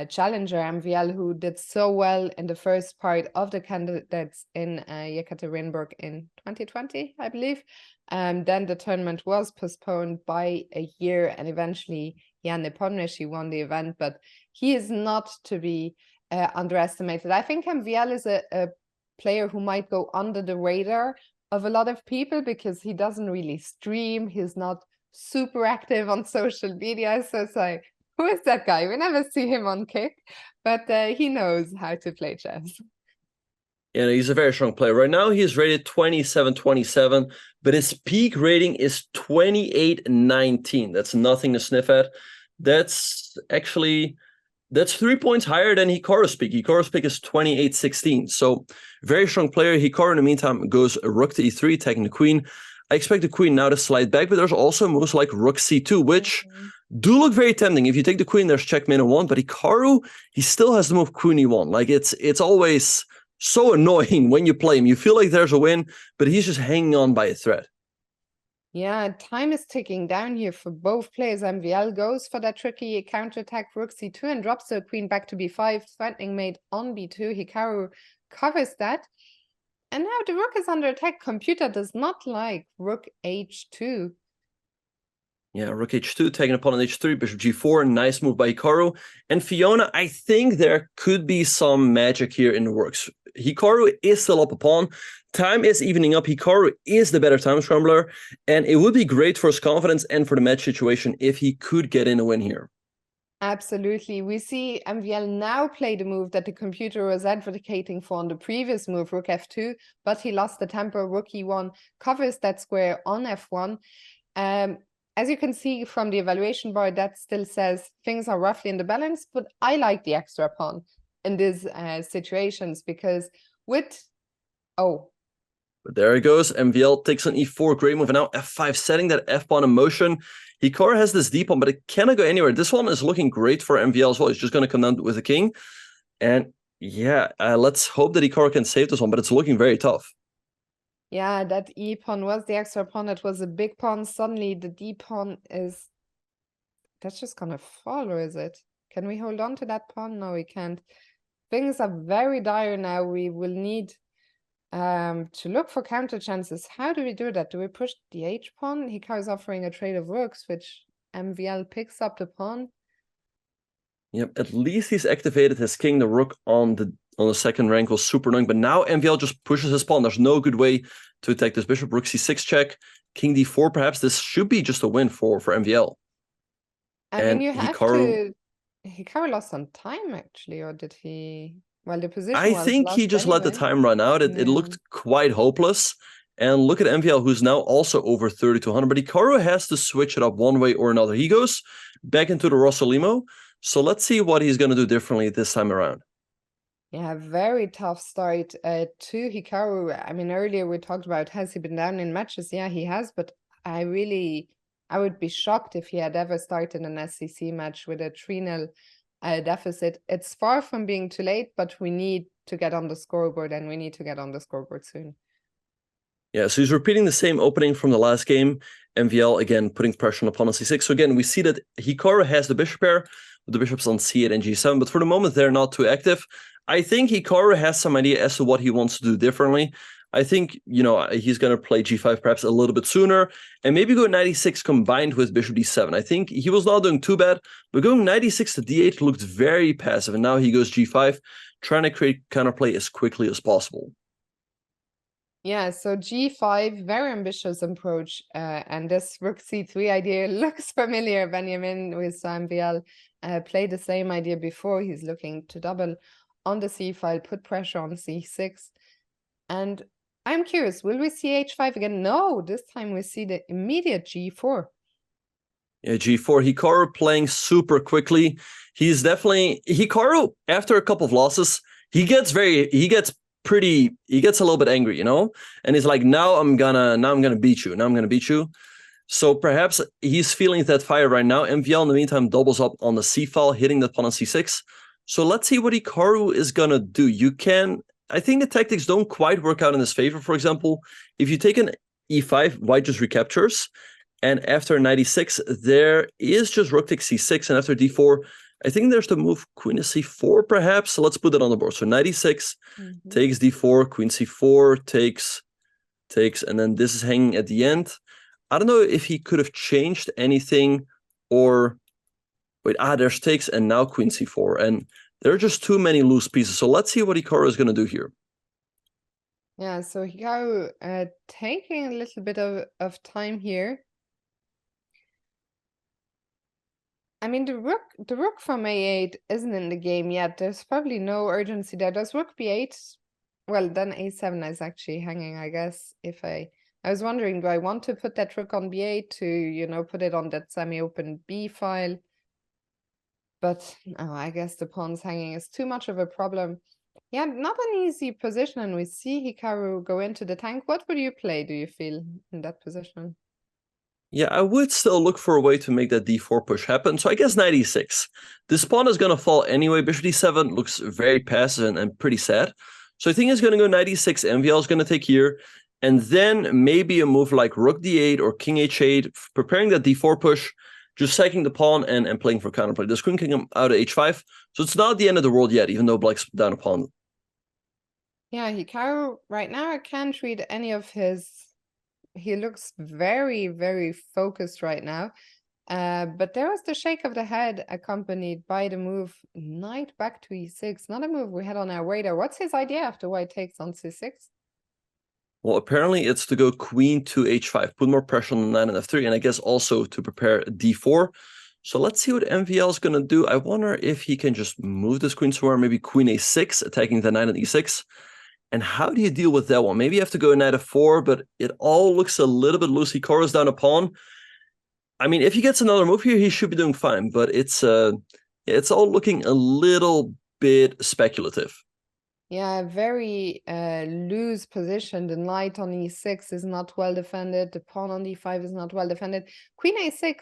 Speaker 1: challenger. MVL, who did so well in the first part of the candidates in Yekaterinburg in 2020, I believe. Then the tournament was postponed by a year, and eventually Jan Nepomniachtchi won the event, but he is not to be underestimated. I think MVL is a player who might go under the radar of a lot of people because he doesn't really stream. He's not super active on social media. So it's like, who is that guy? We never see him on Kick, but he knows how to play chess.
Speaker 2: Yeah, he's a very strong player. Right now, he is rated 27-27, but his peak rating is 28-19. That's nothing to sniff at. That's 3 points higher than Hikaru's peak. Hikaru's peak is 28-16. So very strong player. Hikaru, in the meantime, goes rook to e3, taking the queen. I expect the queen now to slide back, but there's also moves like rook c2, which do look very tempting. If you take the queen, there's checkmate on 1, but Hikaru, he still has the move queen e1. Like, it's always so annoying when you play him. You feel like there's a win, but he's just hanging on by a thread.
Speaker 1: Yeah, time is ticking down here for both players. MVL goes for that tricky counterattack rook c2 and drops the queen back to b5, threatening mate on b2. Hikaru covers that. And now the rook is under attack. Computer does not like rook h2.
Speaker 2: Yeah, rook h2, taking a pawn on h3, bishop g4, nice move by Hikaru. And Fiona, I think there could be some magic here in the works. Hikaru is still up a pawn. Time is evening up. Hikaru is the better time scrambler, and it would be great for his confidence and for the match situation if he could get in a win here.
Speaker 1: Absolutely. We see MVL now play the move that the computer was advocating for on the previous move, rook f2, but he lost the tempo. Rook e1 covers that square on f1. As you can see from the evaluation bar, that still says things are roughly in the balance, but I like the extra pawn in these situations because with... Oh.
Speaker 2: But there it goes. MVL takes on e4, great move, and now f5, setting that f-pawn in motion. Hikaru has this d pawn, but it cannot go anywhere. This one is looking great for MVL as well. It's just going to come down with the king. And yeah, let's hope that Hikaru can save this one, but it's looking very tough.
Speaker 1: Yeah, that e pawn was the extra pawn. It was a big pawn. Suddenly the d pawn is... That's just gonna fall, or is it? Can we hold on to that pawn? No, we can't. Things are very dire now. We will need to look for counter chances. How do we do that? Do we push the h pawn? Hikaru is offering a trade of rooks, which MVL picks up the pawn.
Speaker 2: Yep, at least he's activated his king. The rook on the second rank was super annoying, but now MVL just pushes his pawn. There's no good way to attack this bishop. Rook c6 check, king d4 perhaps. This should be just a win for MVL.
Speaker 1: I mean, you have to... Hikaru lost some time, actually, or did he... Well, the position
Speaker 2: I think he just let the time run out. It looked quite hopeless. And look at MVL, who's now also over 3,200. But Hikaru has to switch it up one way or another. He goes back into the Rossolimo. So let's see what he's going to do differently this time around.
Speaker 1: Yeah, very tough start to Hikaru. I mean, earlier we talked about, has he been down in matches? Yeah, he has. But I would be shocked if he had ever started an SCC match with a 3-0 deficit. It's far from being too late, but we need to get on the scoreboard, and we need to get on the scoreboard soon.
Speaker 2: Yeah, so he's repeating the same opening from the last game. MVL, again, putting pressure on opponent c6. So again, we see that Hikaru has the bishop pair, with the bishops on c8 and g7, but for the moment, they're not too active. I think Hikaru has some idea as to what he wants to do differently. I think, he's going to play g5 perhaps a little bit sooner, and maybe go knight e6 combined with bishop d7. I think he was not doing too bad, but going knight e6 to d8 looked very passive, and now he goes g5, trying to create counterplay as quickly as possible.
Speaker 1: Yeah, so g5, very ambitious approach, and this rook c3 idea looks familiar. Benjamin with MVL played the same idea before. He's looking to double on the c file, put pressure on c6. And I'm curious, will we see h5 again? No, this time we see the immediate g4.
Speaker 2: Yeah, G4, Hikaru playing super quickly. He's definitely Hikaru after a couple of losses, he gets a little bit angry, you know? And he's like, now I'm gonna beat you. Now I'm gonna beat you. So perhaps he's feeling that fire right now. MVL in the meantime doubles up on the C file, hitting the pawn on C6. So let's see what Hikaru is gonna do. I think the tactics don't quite work out in his favor. For example, if you take an E5, white just recaptures. And after 96, there is just rook takes c6. And after d4, I think there's the move queen to c4, perhaps. So let's put it on the board. So 96 takes d4, queen c4, takes, and then this is hanging at the end. I don't know if he could have changed anything or... Wait, there's takes and now queen c4. And there are just too many loose pieces. So let's see what Hikaru is going to do here.
Speaker 1: Yeah, so Hikaru taking a little bit of time here. I mean, the rook from a8 isn't in the game yet. There's probably no urgency there. Does rook b8? Well, then a7 is actually hanging, I guess. I was wondering, do I want to put that rook on b8 to, you know, put it on that semi-open b file? But oh, I guess the pawn's hanging is too much of a problem. Yeah, not an easy position, and we see Hikaru go into the tank. What would you play, do you feel, in that position?
Speaker 2: Yeah, I would still look for a way to make that d4 push happen. So I guess 96. This pawn is going to fall anyway. Bishop d7 looks very passive and pretty sad. So I think he's going to go 96. MVL is going to take here. And then maybe a move like rook d8 or king h8, preparing that d4 push, just sacking the pawn and playing for counterplay. This queen can come out of h5. So it's not the end of the world yet, even though black's down a pawn.
Speaker 1: Yeah, Hikaru, right now I can't read any of his... He looks very, very focused right now. But there was the shake of the head accompanied by the move knight back to e6. Not a move we had on our radar. What's his idea after white takes on c6?
Speaker 2: Well, apparently it's to go queen to h5, put more pressure on the knight and f3, and I guess also to prepare d4. So let's see what MVL is going to do. I wonder if he can just move this queen somewhere, maybe queen a6, attacking the knight on e6. And how do you deal with that one? Maybe you have to go knight f4, but it all looks a little bit loose. Hikaru's down a pawn. I mean, if he gets another move here, he should be doing fine, but it's all looking a little bit speculative.
Speaker 1: Yeah, very loose position. The knight on e6 is not well defended. The pawn on d5 is not well defended. Queen a6,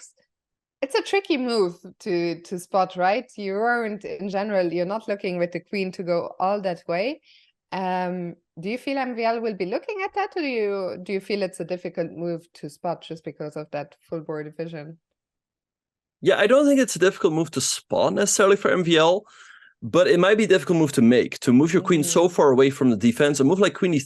Speaker 1: it's a tricky move to spot, right? You aren't, in general, you're not looking with the queen to go all that way. Do you feel MVL will be looking at that, or do you feel it's a difficult move to spot just because of that full board vision?
Speaker 2: Yeah, I don't think it's a difficult move to spot necessarily for MVL, but it might be a difficult move to make, to move your queen so far away from the defense. A move like queen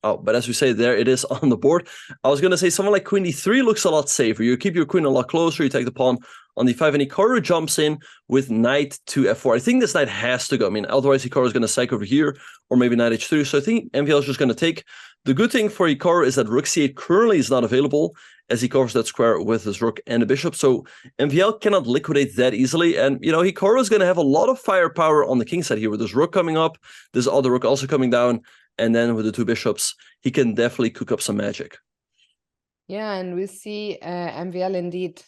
Speaker 2: but as we say, there it is on the board. I was going to say something like queen d3 looks a lot safer. You keep your queen a lot closer, you take the pawn on d5, and Hikaru jumps in with knight to f4. I think this knight has to go. I mean, otherwise Hikaru is going to sack over here, or maybe knight h3. So I think MVL is just going to take. The good thing for Hikaru is that rook c8 currently is not available, as he covers that square with his rook and the bishop. So MVL cannot liquidate that easily. And, you know, Hikaru is going to have a lot of firepower on the king side here with this rook coming up, this other rook also coming down, and then with the two bishops, he can definitely cook up some magic.
Speaker 1: Yeah, and we see MVL indeed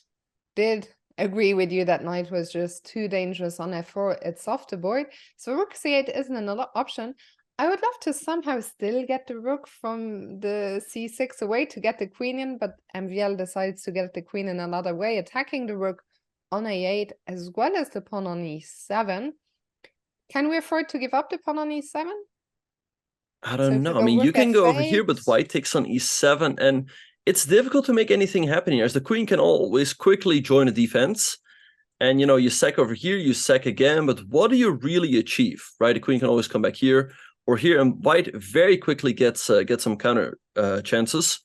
Speaker 1: did agree with you that knight was just too dangerous on f4. It's off the board. So rook c8 isn't another option. I would love to somehow still get the rook from the c6 away to get the queen in, but MVL decides to get the queen in another way, attacking the rook on a8 as well as the pawn on e7. Can we afford to give up the pawn on e7?
Speaker 2: I don't know. I mean, you can go over here, but white takes on e7, and it's difficult to make anything happen here, as the queen can always quickly join a defense. And, you know, you sack over here, you sack again, but what do you really achieve, right? The queen can always come back here or here, and white very quickly gets some counter chances.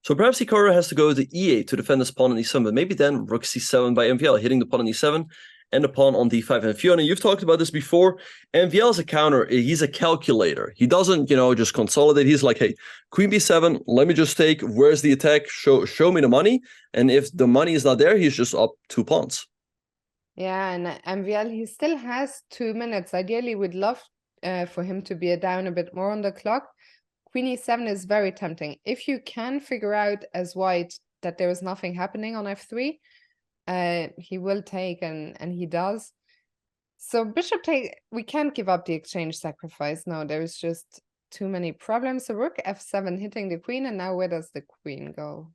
Speaker 2: So perhaps Hikaru has to go to e8 to defend this pawn on e7, but maybe then rook c7 by MVL, hitting the pawn on e7. and the pawn on d5. And Fiona, you've talked about this before. MVL is a counter. He's a calculator. He doesn't, just consolidate. He's like, hey, queen b7, let me just take. Where's the attack? Show me the money. And if the money is not there, he's just up 2 pawns.
Speaker 1: Yeah, and MVL, he still has 2 minutes. Ideally, we'd love for him to be down a bit more on the clock. Queen e7 is very tempting. If you can figure out as white that there is nothing happening on f3, he will take, and he does. So bishop take, we can't give up the exchange sacrifice. No, there's just too many problems. So rook f7 hitting the queen, and now where does the queen go?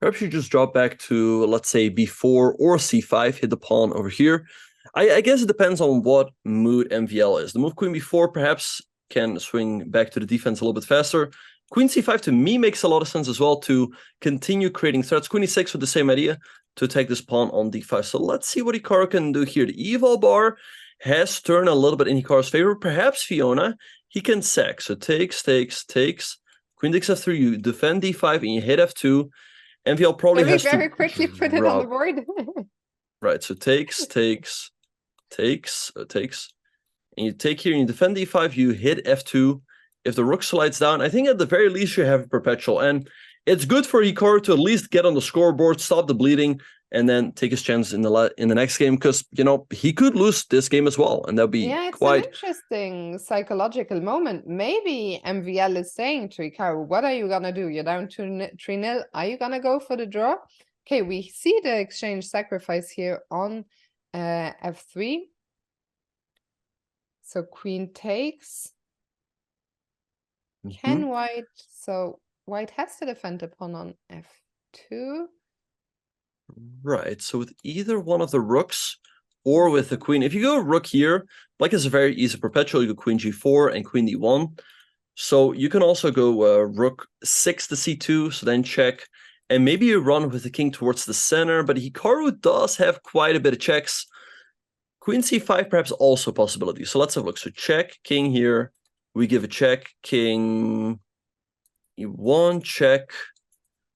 Speaker 2: Perhaps you just drop back to, let's say, b4 or c5, hit the pawn over here. I guess it depends on what mood MVL is. The move queen b4 perhaps can swing back to the defense a little bit faster. Queen c5 to me makes a lot of sense as well to continue creating threats. Queen e6 with the same idea to take this pawn on d5. So let's see what Hikaru can do here. The evil bar has turned a little bit in Hikaru's favor. Perhaps Fiona, he can sack. So takes. Queen takes f3, you defend d5 and you hit f2. MVL probably has to
Speaker 1: very quickly put it on the board.
Speaker 2: Right, so takes. And you take here and you defend d5, you hit f2. If the rook slides down, I think at the very least you have a perpetual. And it's good for Hikaru to at least get on the scoreboard, stop the bleeding, and then take his chance in the next game, because he could lose this game as well, and that'd be
Speaker 1: it's
Speaker 2: quite
Speaker 1: an interesting psychological moment. Maybe MVL is saying to Hikaru, what are you gonna do? You're down 3-0. Are you gonna go for the draw? Okay, we see the exchange sacrifice here on f3. So queen takes. Can white? So white has to defend the pawn on f2.
Speaker 2: Right, so with either one of the rooks or with the queen, if you go rook here, black is a very easy perpetual. You go queen g4 and queen d1. So you can also go rook 6 to c2, so then check. And maybe you run with the king towards the center, but Hikaru does have quite a bit of checks. Queen c5 perhaps also a possibility. So let's have a look. So check, king here. We give a check, king e1, check.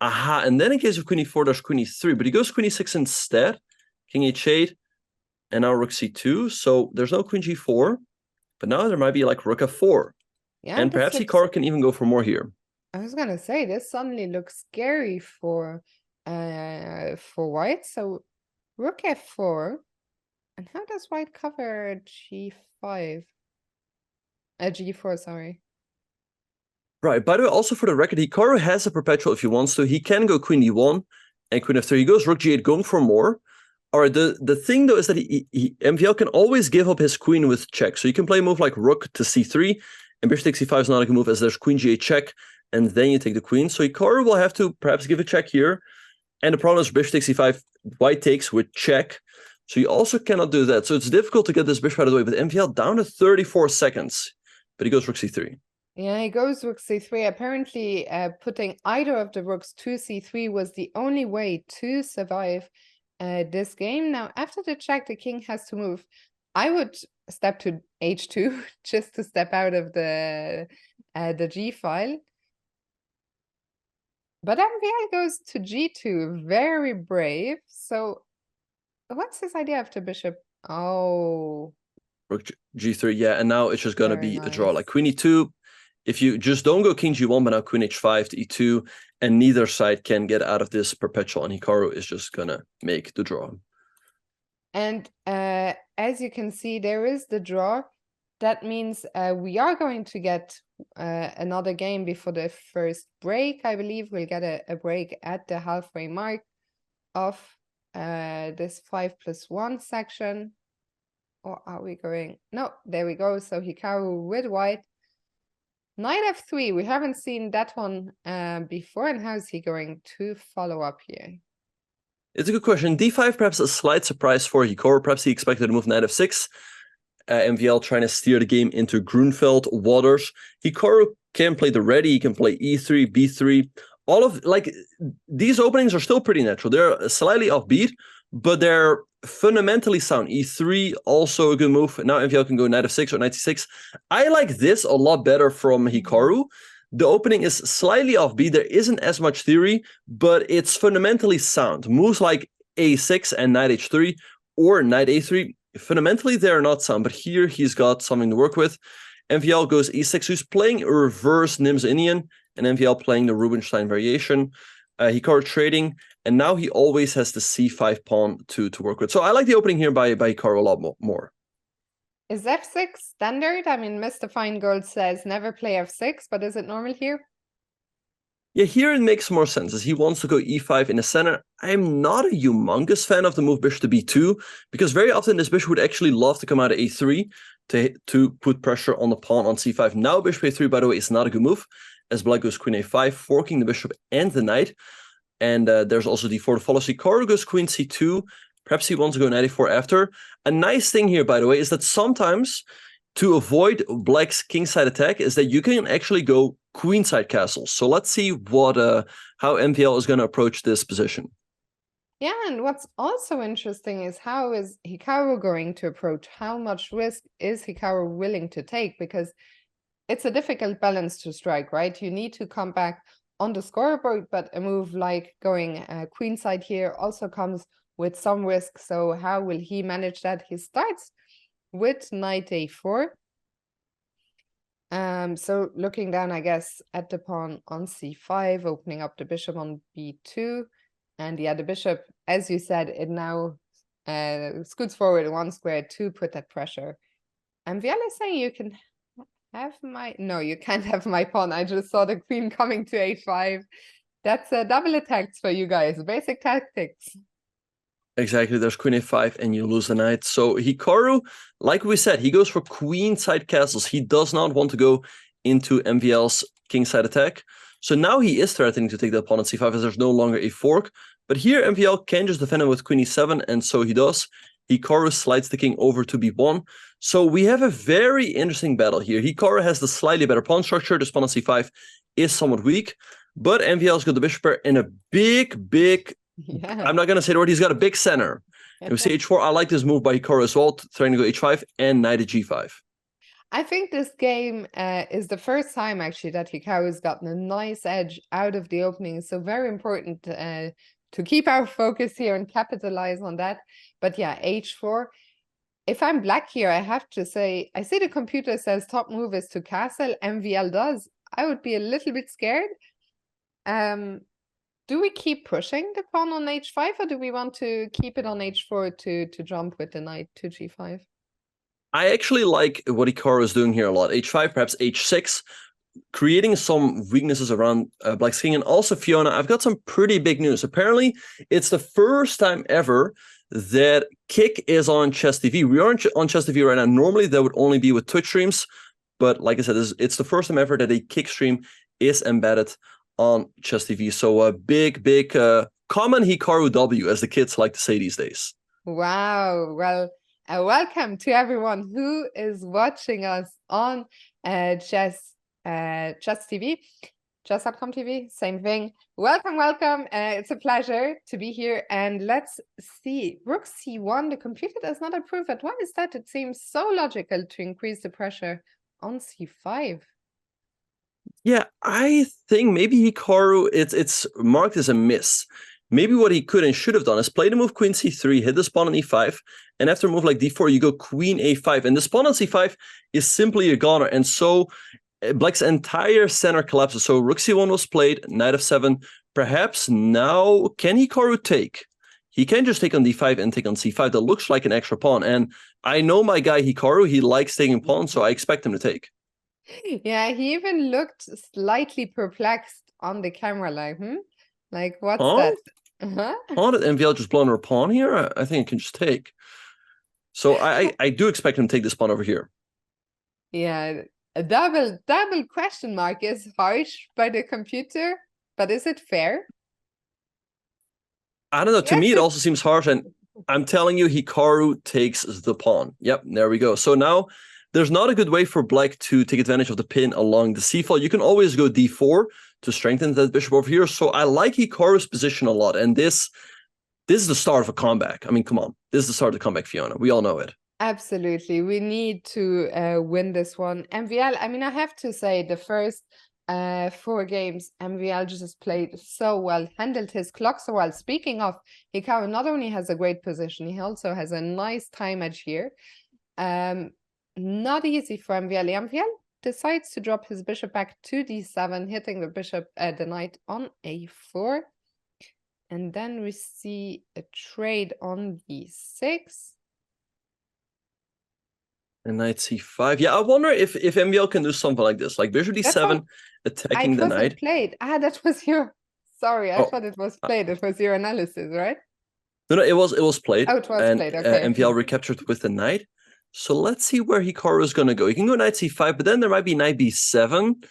Speaker 2: Aha, and then in case of queen e4, there's queen e3, but he goes queen e6 instead. King h8, and now rook c2. So there's no queen g4, but now there might be like rook f4.
Speaker 1: Yeah,
Speaker 2: and perhaps Hikaru can even go for more here.
Speaker 1: I was gonna say, this suddenly looks scary for white. So rook f4, and how does white cover g5? G4, sorry.
Speaker 2: Right, by the way, also for the record, Hikaru has a perpetual if he wants to. He can go queen d1 and queen f3. He goes rook g8, going for more. All right, the thing, though, is that MVL can always give up his queen with check. So you can play a move like rook to c3, and bishop takes c5 is not a good move, as there's queen g8 check, and then you take the queen. So Hikaru will have to perhaps give a check here. And the problem is bishop takes c5, white takes with check. So you also cannot do that. So it's difficult to get this bishop out of the way, but MVL down to 34 seconds. But he goes rook c3.
Speaker 1: Yeah, he goes rook c3. Apparently, putting either of the rooks to c3 was the only way to survive this game. Now, after the check, the king has to move. I would step to h2 just to step out of the g file. But MVL goes to g2, very brave. So what's his idea after bishop? Oh,
Speaker 2: Rook g3, yeah, and now it's just going to be a draw.
Speaker 1: nice.
Speaker 2: Like queen e2, if you just don't go king g1, but now queen h5 to e2, and neither side can get out of this perpetual, and Hikaru is just going to make the draw.
Speaker 1: And as you can see, there is the draw. That means we are going to get another game before the first break. I believe we'll get a break at the halfway mark of this 5+1 section. Or are we going? No, there we go. So Hikaru with white. Knight f3. We haven't seen that one before. And how is he going to follow up here?
Speaker 2: It's a good question. d5, perhaps a slight surprise for Hikaru. Perhaps he expected to move knight f6. MVL trying to steer the game into Grunfeld waters. Hikaru can play the ready. He can play e3, b3. All of, like, these openings are still pretty natural. They're slightly offbeat, but they're fundamentally sound. e3, also a good move. Now MVL can go knight f6 or knight c6. I like this a lot better from Hikaru. The opening is slightly offbeat. There isn't as much theory, but it's fundamentally sound. Moves like a6 and knight h3 or knight a3. Fundamentally, they're not sound, but here he's got something to work with. MVL goes e6, who's playing a reverse Nims Indian, and MVL playing the Rubinstein variation. Hikaru trading, and now he always has the c5 pawn to work with. So I like the opening here by Hikaru a lot more.
Speaker 1: Is f6 standard? I mean, Mr. Feingold says never play f6, but is it normal here?
Speaker 2: Yeah, here it makes more sense as he wants to go e5 in the center. I'm not a humongous fan of the move bishop to b2 because very often this bishop would actually love to come out of a3 to put pressure on the pawn on c5. Now bishop a3, by the way, is not a good move as black goes queen a5, forking the bishop and the knight. And there's also d4 to follow. Hikaru goes queen c2. Perhaps he wants to go knight a4 after. A nice thing here, by the way, is that sometimes to avoid black's kingside attack is that you can actually go queenside castles. So let's see what how MVL is going to approach this position.
Speaker 1: Yeah, and what's also interesting is how is Hikaru going to approach? How much risk is Hikaru willing to take? Because it's a difficult balance to strike, right? You need to come back on the scoreboard, but a move like going queenside here also comes with some risk. So how will he manage that? He starts with knight a4. So looking down, I guess, at the pawn on c5, opening up the bishop on b2. And yeah, the bishop, as you said, it now scoots forward one square to put that pressure. And Viala is saying you can have my... No, you can't have my pawn. I just saw the queen coming to a5. That's a double attacks for you guys. Basic tactics.
Speaker 2: Exactly, there's queen a5 and you lose the knight. So Hikaru, like we said, he goes for queenside castles. He does not want to go into MVL's kingside attack. So now he is threatening to take the pawn on c5 as there's no longer a fork. But here MVL can just defend him with queen e7, and so he does. Hikaru slides the king over to b1. So we have a very interesting battle here. Hikaru has the slightly better pawn structure. This pawn on c5 is somewhat weak, but MVL's got the bishop pair in a big...
Speaker 1: Yeah.
Speaker 2: I'm not going to say the word. He's got a big center. And we see h4. I like this move by Hikaru as well, trying to go h5 and knight at g5.
Speaker 1: I think this game is the first time, actually, that Hikaru has gotten a nice edge out of the opening. So very important to keep our focus here and capitalize on that. But yeah, h4. If I'm black here, I have to say, I see the computer says top move is to castle. MVL does. I would be a little bit scared. Do we keep pushing the pawn on h5, or do we want to keep it on h4 to jump with the knight to g5?
Speaker 2: I actually like what Hikaru is doing here a lot. h5, perhaps h6, creating some weaknesses around black's king. And also, Fiona, I've got some pretty big news. Apparently, it's the first time ever that Kick is on Chess TV. We are on Chess TV right now. Normally, that would only be with Twitch streams. But like I said, it's the first time ever that a Kick stream is embedded on Chess TV. So a big common Hikaru W, as the kids like to say these days.
Speaker 1: Wow. Well, welcome to everyone who is watching us on Chess TV, chess.com TV, same thing. Welcome. It's a pleasure to be here. And let's see. Rook c1, the computer does not approve it. Why is that? It seems so logical to increase the pressure on c5.
Speaker 2: Yeah, I think maybe Hikaru, it's marked as a miss. Maybe what he could and should have done is play the move queen c3, hit this pawn on e5, and after a move like d4, you go queen a5, and this pawn on c5 is simply a goner, and so black's entire center collapses. So rook c1 was played, knight f7. Perhaps now, can Hikaru take? He can just take on d5 and take on c5. That looks like an extra pawn, and I know my guy Hikaru, he likes taking pawns, so I expect him to take.
Speaker 1: Yeah, he even looked slightly perplexed on the camera, like, like, what's that?
Speaker 2: Pawn at MVL just blown her pawn here? I think it can just take. So I do expect him to take this pawn over here.
Speaker 1: Yeah, a double question mark is harsh by the computer, but is it fair?
Speaker 2: I don't know. To me, it also seems harsh, and I'm telling you, Hikaru takes the pawn. Yep, there we go. So now there's not a good way for black to take advantage of the pin along the c-file. You can always go d4 to strengthen that bishop over here. So I like Hikaru's position a lot. And this is the start of a comeback. I mean, come on. This is the start of the comeback, Fiona. We all know it. Absolutely.
Speaker 1: We need to win this one. MVL, I mean, I have to say the first 4 games, MVL just played so well, handled his clock so well. Speaking of, Hikaru not only has a great position, he also has a nice time edge here. Not easy for MVL. MVL decides to drop his bishop back to d7, hitting the bishop, the knight on a4. And then we see a trade on d6.
Speaker 2: And knight c5. Yeah, I wonder if MVL can do something like this, like bishop d7, attacking the knight.
Speaker 1: Played. That was your. Sorry, I thought it was played. It was your analysis, right?
Speaker 2: No, it was played.
Speaker 1: Oh, it was played. Okay.
Speaker 2: MVL recaptured with the knight. So let's see where Hikaru is going to go. He can go knight c5, but then there might be knight b7.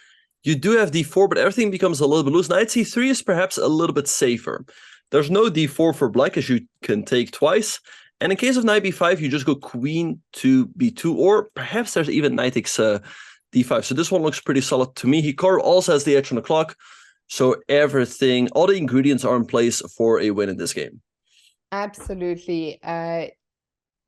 Speaker 2: You do have d4, but everything becomes a little bit loose. Knight c3 is perhaps a little bit safer. There's no d4 for black, as you can take twice. And in case of knight b5, you just go queen to b2, or perhaps there's even knight takes d5. So this one looks pretty solid to me. Hikaru also has the edge on the clock. So everything, all the ingredients are in place for a win in this game.
Speaker 1: Absolutely.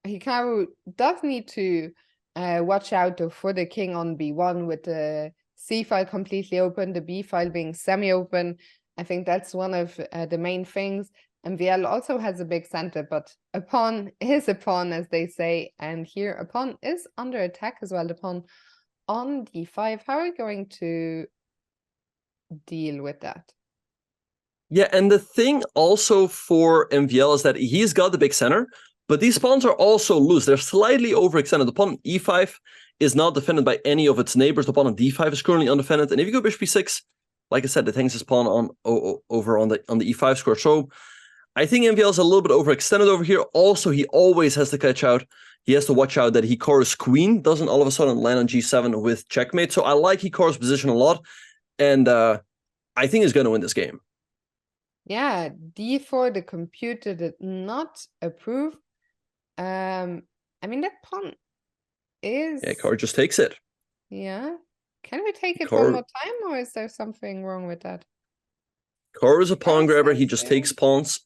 Speaker 1: Hikaru does need to watch out though for the king on b1 with the c file completely open, the b file being semi-open. I think that's one of the main things. MVL also has a big center, but a pawn is a pawn, as they say. And here a pawn is under attack as well. The pawn on d5. How are we going to deal with that?
Speaker 2: Yeah, and the thing also for MVL is that he's got the big center, but these pawns are also loose. They're slightly overextended. The pawn on e5 is not defended by any of its neighbors. The pawn on d5 is currently undefended. And if you go bishop b6, like I said, it hangs his pawn over on the e5 square. So I think MVL is a little bit overextended over here. Also, he always has to catch out. He has to watch out that Hikaru's queen doesn't all of a sudden land on g7 with checkmate. So I like Hikaru's position a lot. And I think he's going to win this game.
Speaker 1: Yeah, d4, the computer did not approve. I mean, that pawn is...
Speaker 2: Yeah, Hikaru just takes it.
Speaker 1: Yeah. Can we take it one more time, or is there something wrong with that?
Speaker 2: Hikaru is a pawn grabber. He just takes pawns.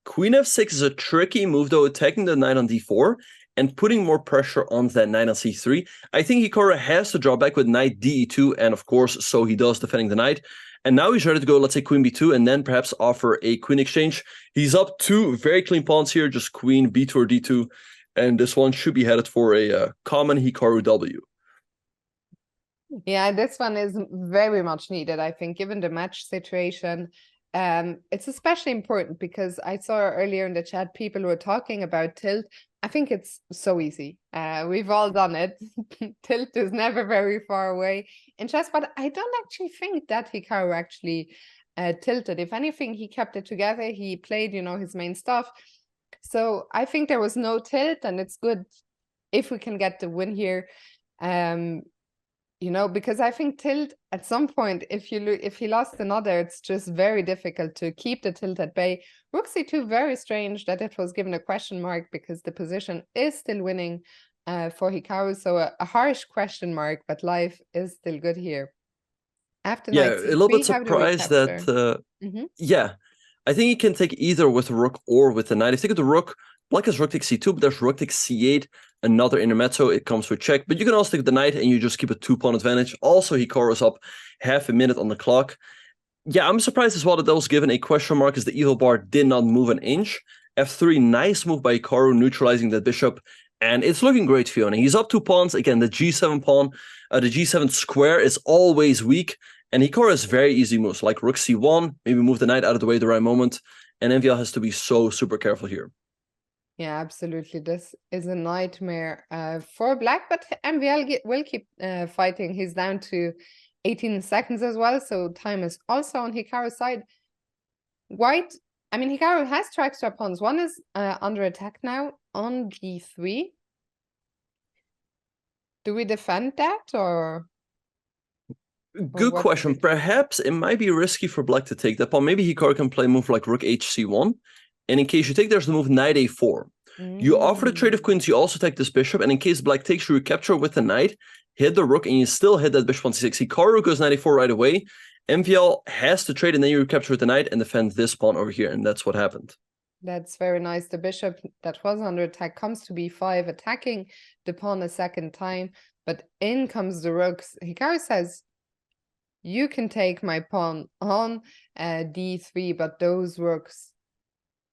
Speaker 2: Queen f6 is a tricky move, though, attacking the knight on d4 and putting more pressure on that knight on c3. I think Hikaru has to draw back with knight d2, and of course, so he does, defending the knight. And now he's ready to go, let's say, queen b2, and then perhaps offer a queen exchange. He's up 2 very clean pawns here, just queen b2 or d2, and this one should be headed for a common Hikaru W.
Speaker 1: Yeah, this one is very much needed, I think, given the match situation. It's especially important because I saw earlier in the chat people were talking about tilt. I think it's so easy. We've all done it. Tilt is never very far away in chess, but I don't actually think that Hikaru actually tilted. If anything, he kept it together. He played, you know, his main stuff. So I think there was no tilt, and it's good if we can get the win here. You know, because I think tilt at some point, if he lost another, it's just very difficult to keep the tilt at bay. Rook c2, very strange that it was given a question mark because the position is still winning for Hikaru. So a harsh question mark, but life is still good here. After
Speaker 2: yeah,
Speaker 1: knight c3,
Speaker 2: a little bit surprised that yeah, I think he can take either with the rook or with the knight. If you take the rook, black has rook takes c2, but there's rook takes c8, another intermezzo, it comes with check. But you can also take the knight and you just keep a 2-pawn advantage. Also, Hikaru's up half a minute on the clock. Yeah, I'm surprised as well that was given a question mark as the evil bar did not move an inch. f3, nice move by Hikaru, neutralizing that bishop. And it's looking great, Fiona. He's up 2 pawns. Again, the g7 pawn, the g7 square is always weak. And Hikaru has very easy moves, like rook c1, maybe move the knight out of the way at the right moment. And MVL has to be so super careful here.
Speaker 1: Yeah, absolutely. This is a nightmare for black, but MVL will keep fighting. He's down to 18 seconds as well, so time is also on Hikaru's side. White, I mean, Hikaru has two extra pawns. One is under attack now on g3. Do we defend that, or
Speaker 2: good question. Perhaps it might be risky for black to take that pawn. Maybe Hikaru can play a move like rook hc1. And in case you take, there's the move knight a4. You offer the trade of queens, you also take this bishop, and in case black takes, you recapture with the knight, hit the rook, and you still hit that bishop on c6. Hikaru goes knight a4 right away. MVL has to trade, and then you recapture with the knight and defend this pawn over here, and that's what happened.
Speaker 1: That's very nice. The bishop that was under attack comes to b5, attacking the pawn a second time, but in comes the rooks. Hikaru says, you can take my pawn on d3, but those rooks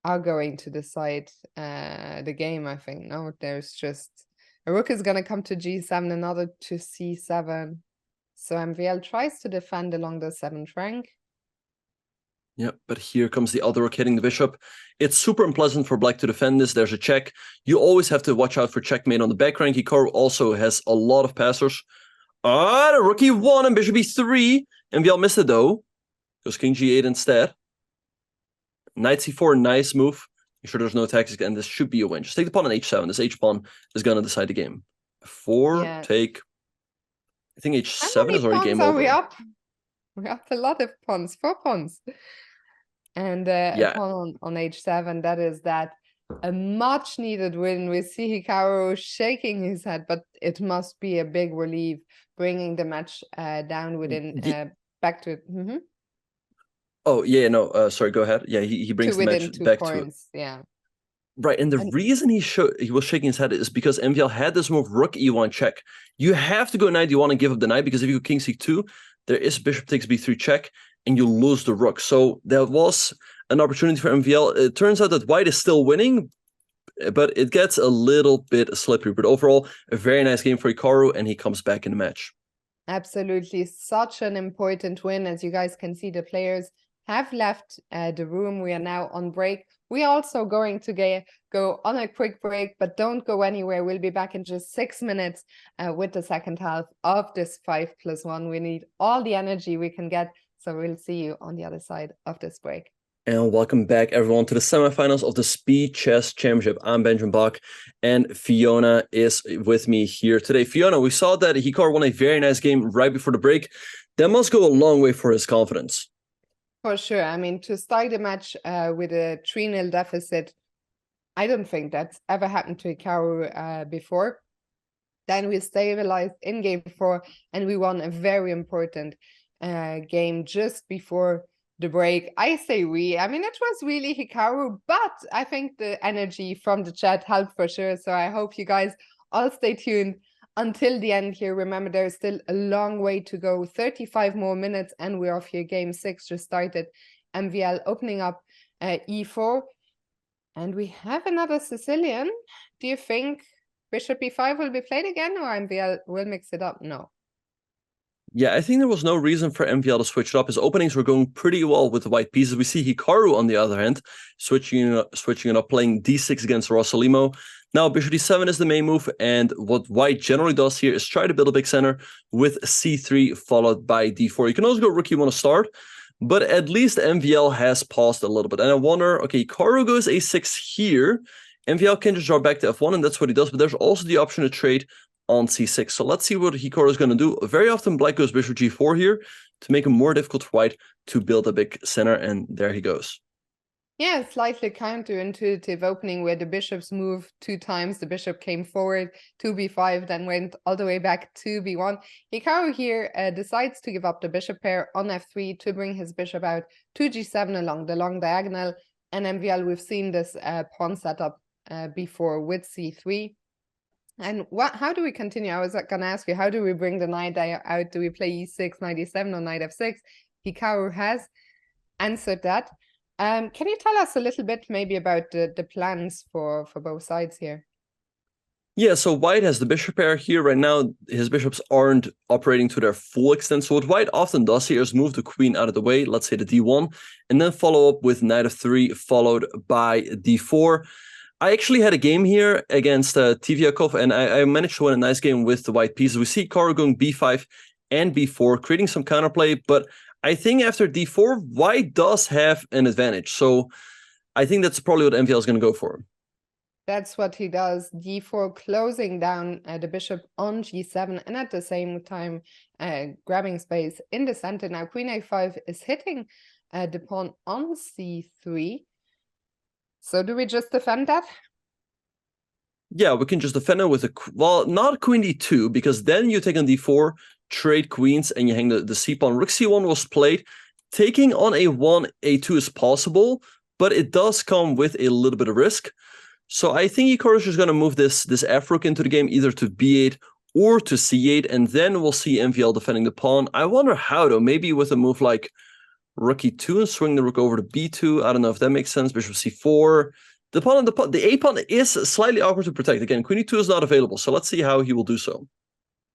Speaker 1: are going to decide the game, I think. No, there's just a rook is going to come to g7, another to c7. So MVL tries to defend along the 7th rank.
Speaker 2: Yeah, but here comes the other rook hitting the bishop. It's super unpleasant for black to defend this. There's a check. You always have to watch out for checkmate on the back rank. Hikaru also has a lot of passers. The rook e1 and bishop e3. MVL missed it though. Goes king g8 instead. Knight c4, nice move. Make sure there's no attacks, and this should be a win. Just take the pawn on h7. This h-pawn is going to decide the game. Take... I think h7 is already game over.
Speaker 1: We up? We're up a lot of pawns, 4 pawns. And a pawn on h7, that is a much needed win. We see Hikaru shaking his head, but it must be a big relief, bringing the match down within, back to it. Mm-hmm.
Speaker 2: Oh, yeah, no, sorry, go ahead. Yeah, he brings the match back
Speaker 1: points,
Speaker 2: to...
Speaker 1: Yeah.
Speaker 2: Right, and the reason he was shaking his head is because MVL had this move rook e1 check. You have to go knight e1 and give up the knight, because if you go king c2, there is bishop takes b3 check, and you lose the rook. So there was an opportunity for MVL. It turns out that white is still winning, but it gets a little bit slippery. But overall, a very nice game for Hikaru, and he comes back in the match.
Speaker 1: Absolutely, such an important win. As you guys can see, the players have left the room. We are now on break. We are also going to go on a quick break, but don't go anywhere. We'll be back in just 6 minutes with the second half of this 5+1. We need all the energy we can get. So we'll see you on the other side of this break.
Speaker 2: And welcome back, everyone, to the semifinals of the Speed Chess Championship. I'm Benjamin Bach, and Fiona is with me here today. Fiona, we saw that Hikaru won a very nice game right before the break. That must go a long way for his confidence.
Speaker 1: For sure. I mean, to start the match with a 3-0 deficit, I don't think that's ever happened to Hikaru before. Then we stabilized in game 4, and we won a very important game just before the break. I say we. I mean, it was really Hikaru, but I think the energy from the chat helped for sure. So I hope you guys all stay tuned until the end here. Remember, there's still a long way to go, 35 more minutes, and we're off here. Game 6 just started. MVL opening up e4, and we have another Sicilian. Do you think bishop e5 will be played again, or MVL will mix it up? No.
Speaker 2: Yeah, I think there was no reason for MVL to switch it up. His openings were going pretty well with the white pieces. We see Hikaru, on the other hand, switching it up, playing d6 against Rosalimo. Now, bishop d7 is the main move, and what white generally does here is try to build a big center with c3 followed by d4. You can also go rook e1 to start, but at least MVL has paused a little bit. And I wonder, okay, Hikaru goes a6 here. MVL can just draw back to f1, and that's what he does, but there's also the option to trade on c6. So let's see what Hikaru is going to do. Very often black goes bishop g4 here to make it more difficult for white to build a big center, and there he goes.
Speaker 1: Yeah, slightly counterintuitive opening where the bishops moved 2 times. The bishop came forward to b5, then went all the way back to b1. Hikaru here decides to give up the bishop pair on f3 to bring his bishop out to g7 along the long diagonal. And MVL, we've seen this pawn setup before with c3. And how do we continue? I was going to ask you, how do we bring the knight out? Do we play e6, knight e7, or knight f6? Hikaru has answered that. Can you tell us a little bit maybe about the plans for both sides here?
Speaker 2: Yeah, so white has the bishop pair here. Right now, his bishops aren't operating to their full extent. So what white often does here is move the queen out of the way, let's say the d1, and then follow up with knight f3 followed by d4. I actually had a game here against TeamGMHikaru, and I managed to win a nice game with the white pieces. We see Hikaru going b5 and b4, creating some counterplay, but I think after d4, white does have an advantage. So I think that's probably what MVL is going to go for.
Speaker 1: That's what he does. d4 closing down the bishop on g7, and at the same time grabbing space in the center. Now queen a5 is hitting the pawn on c3. So do we just defend that?
Speaker 2: Yeah, we can just defend it with well, not queen d2, because then you take on d4, trade queens, and you hang the c pawn. Rook c1 was played. Taking on a1, a2 is possible, but it does come with a little bit of risk. So I think Hikaru is just going to move this f rook into the game, either to b8 or to c8, and then we'll see MVL defending the pawn. I wonder how, though. Maybe with a move like rook e2 and swing the rook over to b2. I don't know if that makes sense. Bishop c4. The a pawn is slightly awkward to protect. Again, queen e2 is not available, so let's see how he will do so.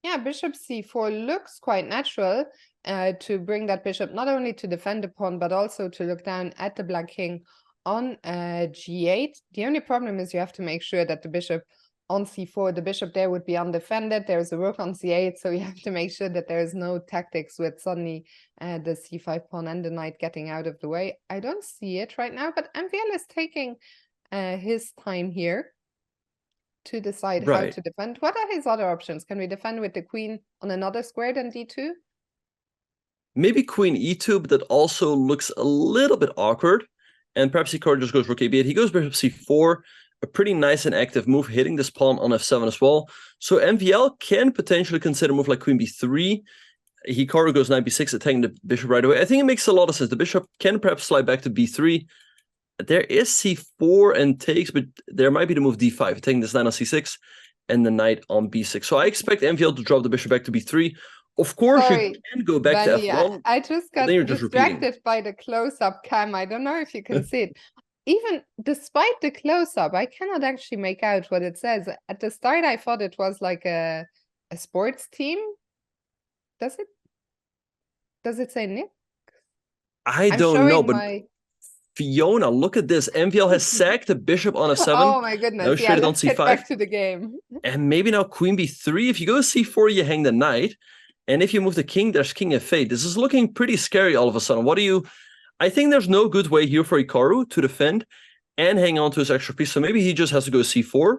Speaker 1: Yeah, bishop c4 looks quite natural to bring that bishop not only to defend the pawn, but also to look down at the black king on g8. The only problem is you have to make sure that the bishop on c4, the bishop there would be undefended. There's a rook on c8, so you have to make sure that there is no tactics with suddenly the c5 pawn and the knight getting out of the way. I don't see it right now, but MVL is taking his time here to decide how to defend. What are his other options? Can we defend with the queen on another square than d2?
Speaker 2: Maybe queen e2, but that also looks a little bit awkward. And perhaps Hikaru just goes rook a8. He goes bishop c4, a pretty nice and active move, hitting this pawn on f7 as well. So MVL can potentially consider a move like queen b3. Hikaru goes knight b6, attacking the bishop right away. I think it makes a lot of sense. The bishop can perhaps slide back to b3. There is c4 and takes, but there might be the move d5, taking this knight on c6 and the knight on b6. So I expect MVL to drop the bishop back to b3. Of course, you can go back to f1.
Speaker 1: I just got distracted by the close-up cam. I don't know if you can see it. Even despite the close-up, I cannot actually make out what it says. At the start, I thought it was like a sports team. Does it say Nick?
Speaker 2: I don't know, but Fiona, look at this. MVL has sacked the bishop on f7.
Speaker 1: Oh my goodness. Yeah, let's get back to the game.
Speaker 2: And maybe now queen b3. If you go c4, you hang the knight. And if you move the king, there's king f8. This is looking pretty scary all of a sudden. I think there's no good way here for Hikaru to defend and hang on to his extra piece. So maybe he just has to go c4,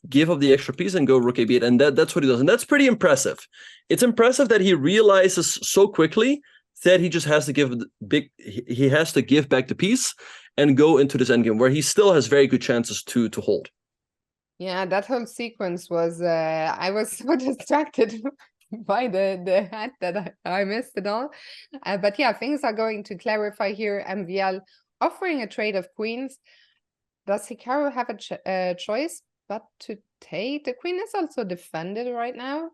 Speaker 2: give up the extra piece, and go rook a8. And that's what he does. And that's pretty impressive. It's impressive that he realizes so quickly that he just has to give back the piece and go into this endgame where he still has very good chances to hold.
Speaker 1: Yeah, that whole sequence was I was so distracted by the hat that I missed it all. But yeah, things are going to clarify here. MVL offering a trade of queens. Does Hikaru have a choice but to take? The queen is also defended right now.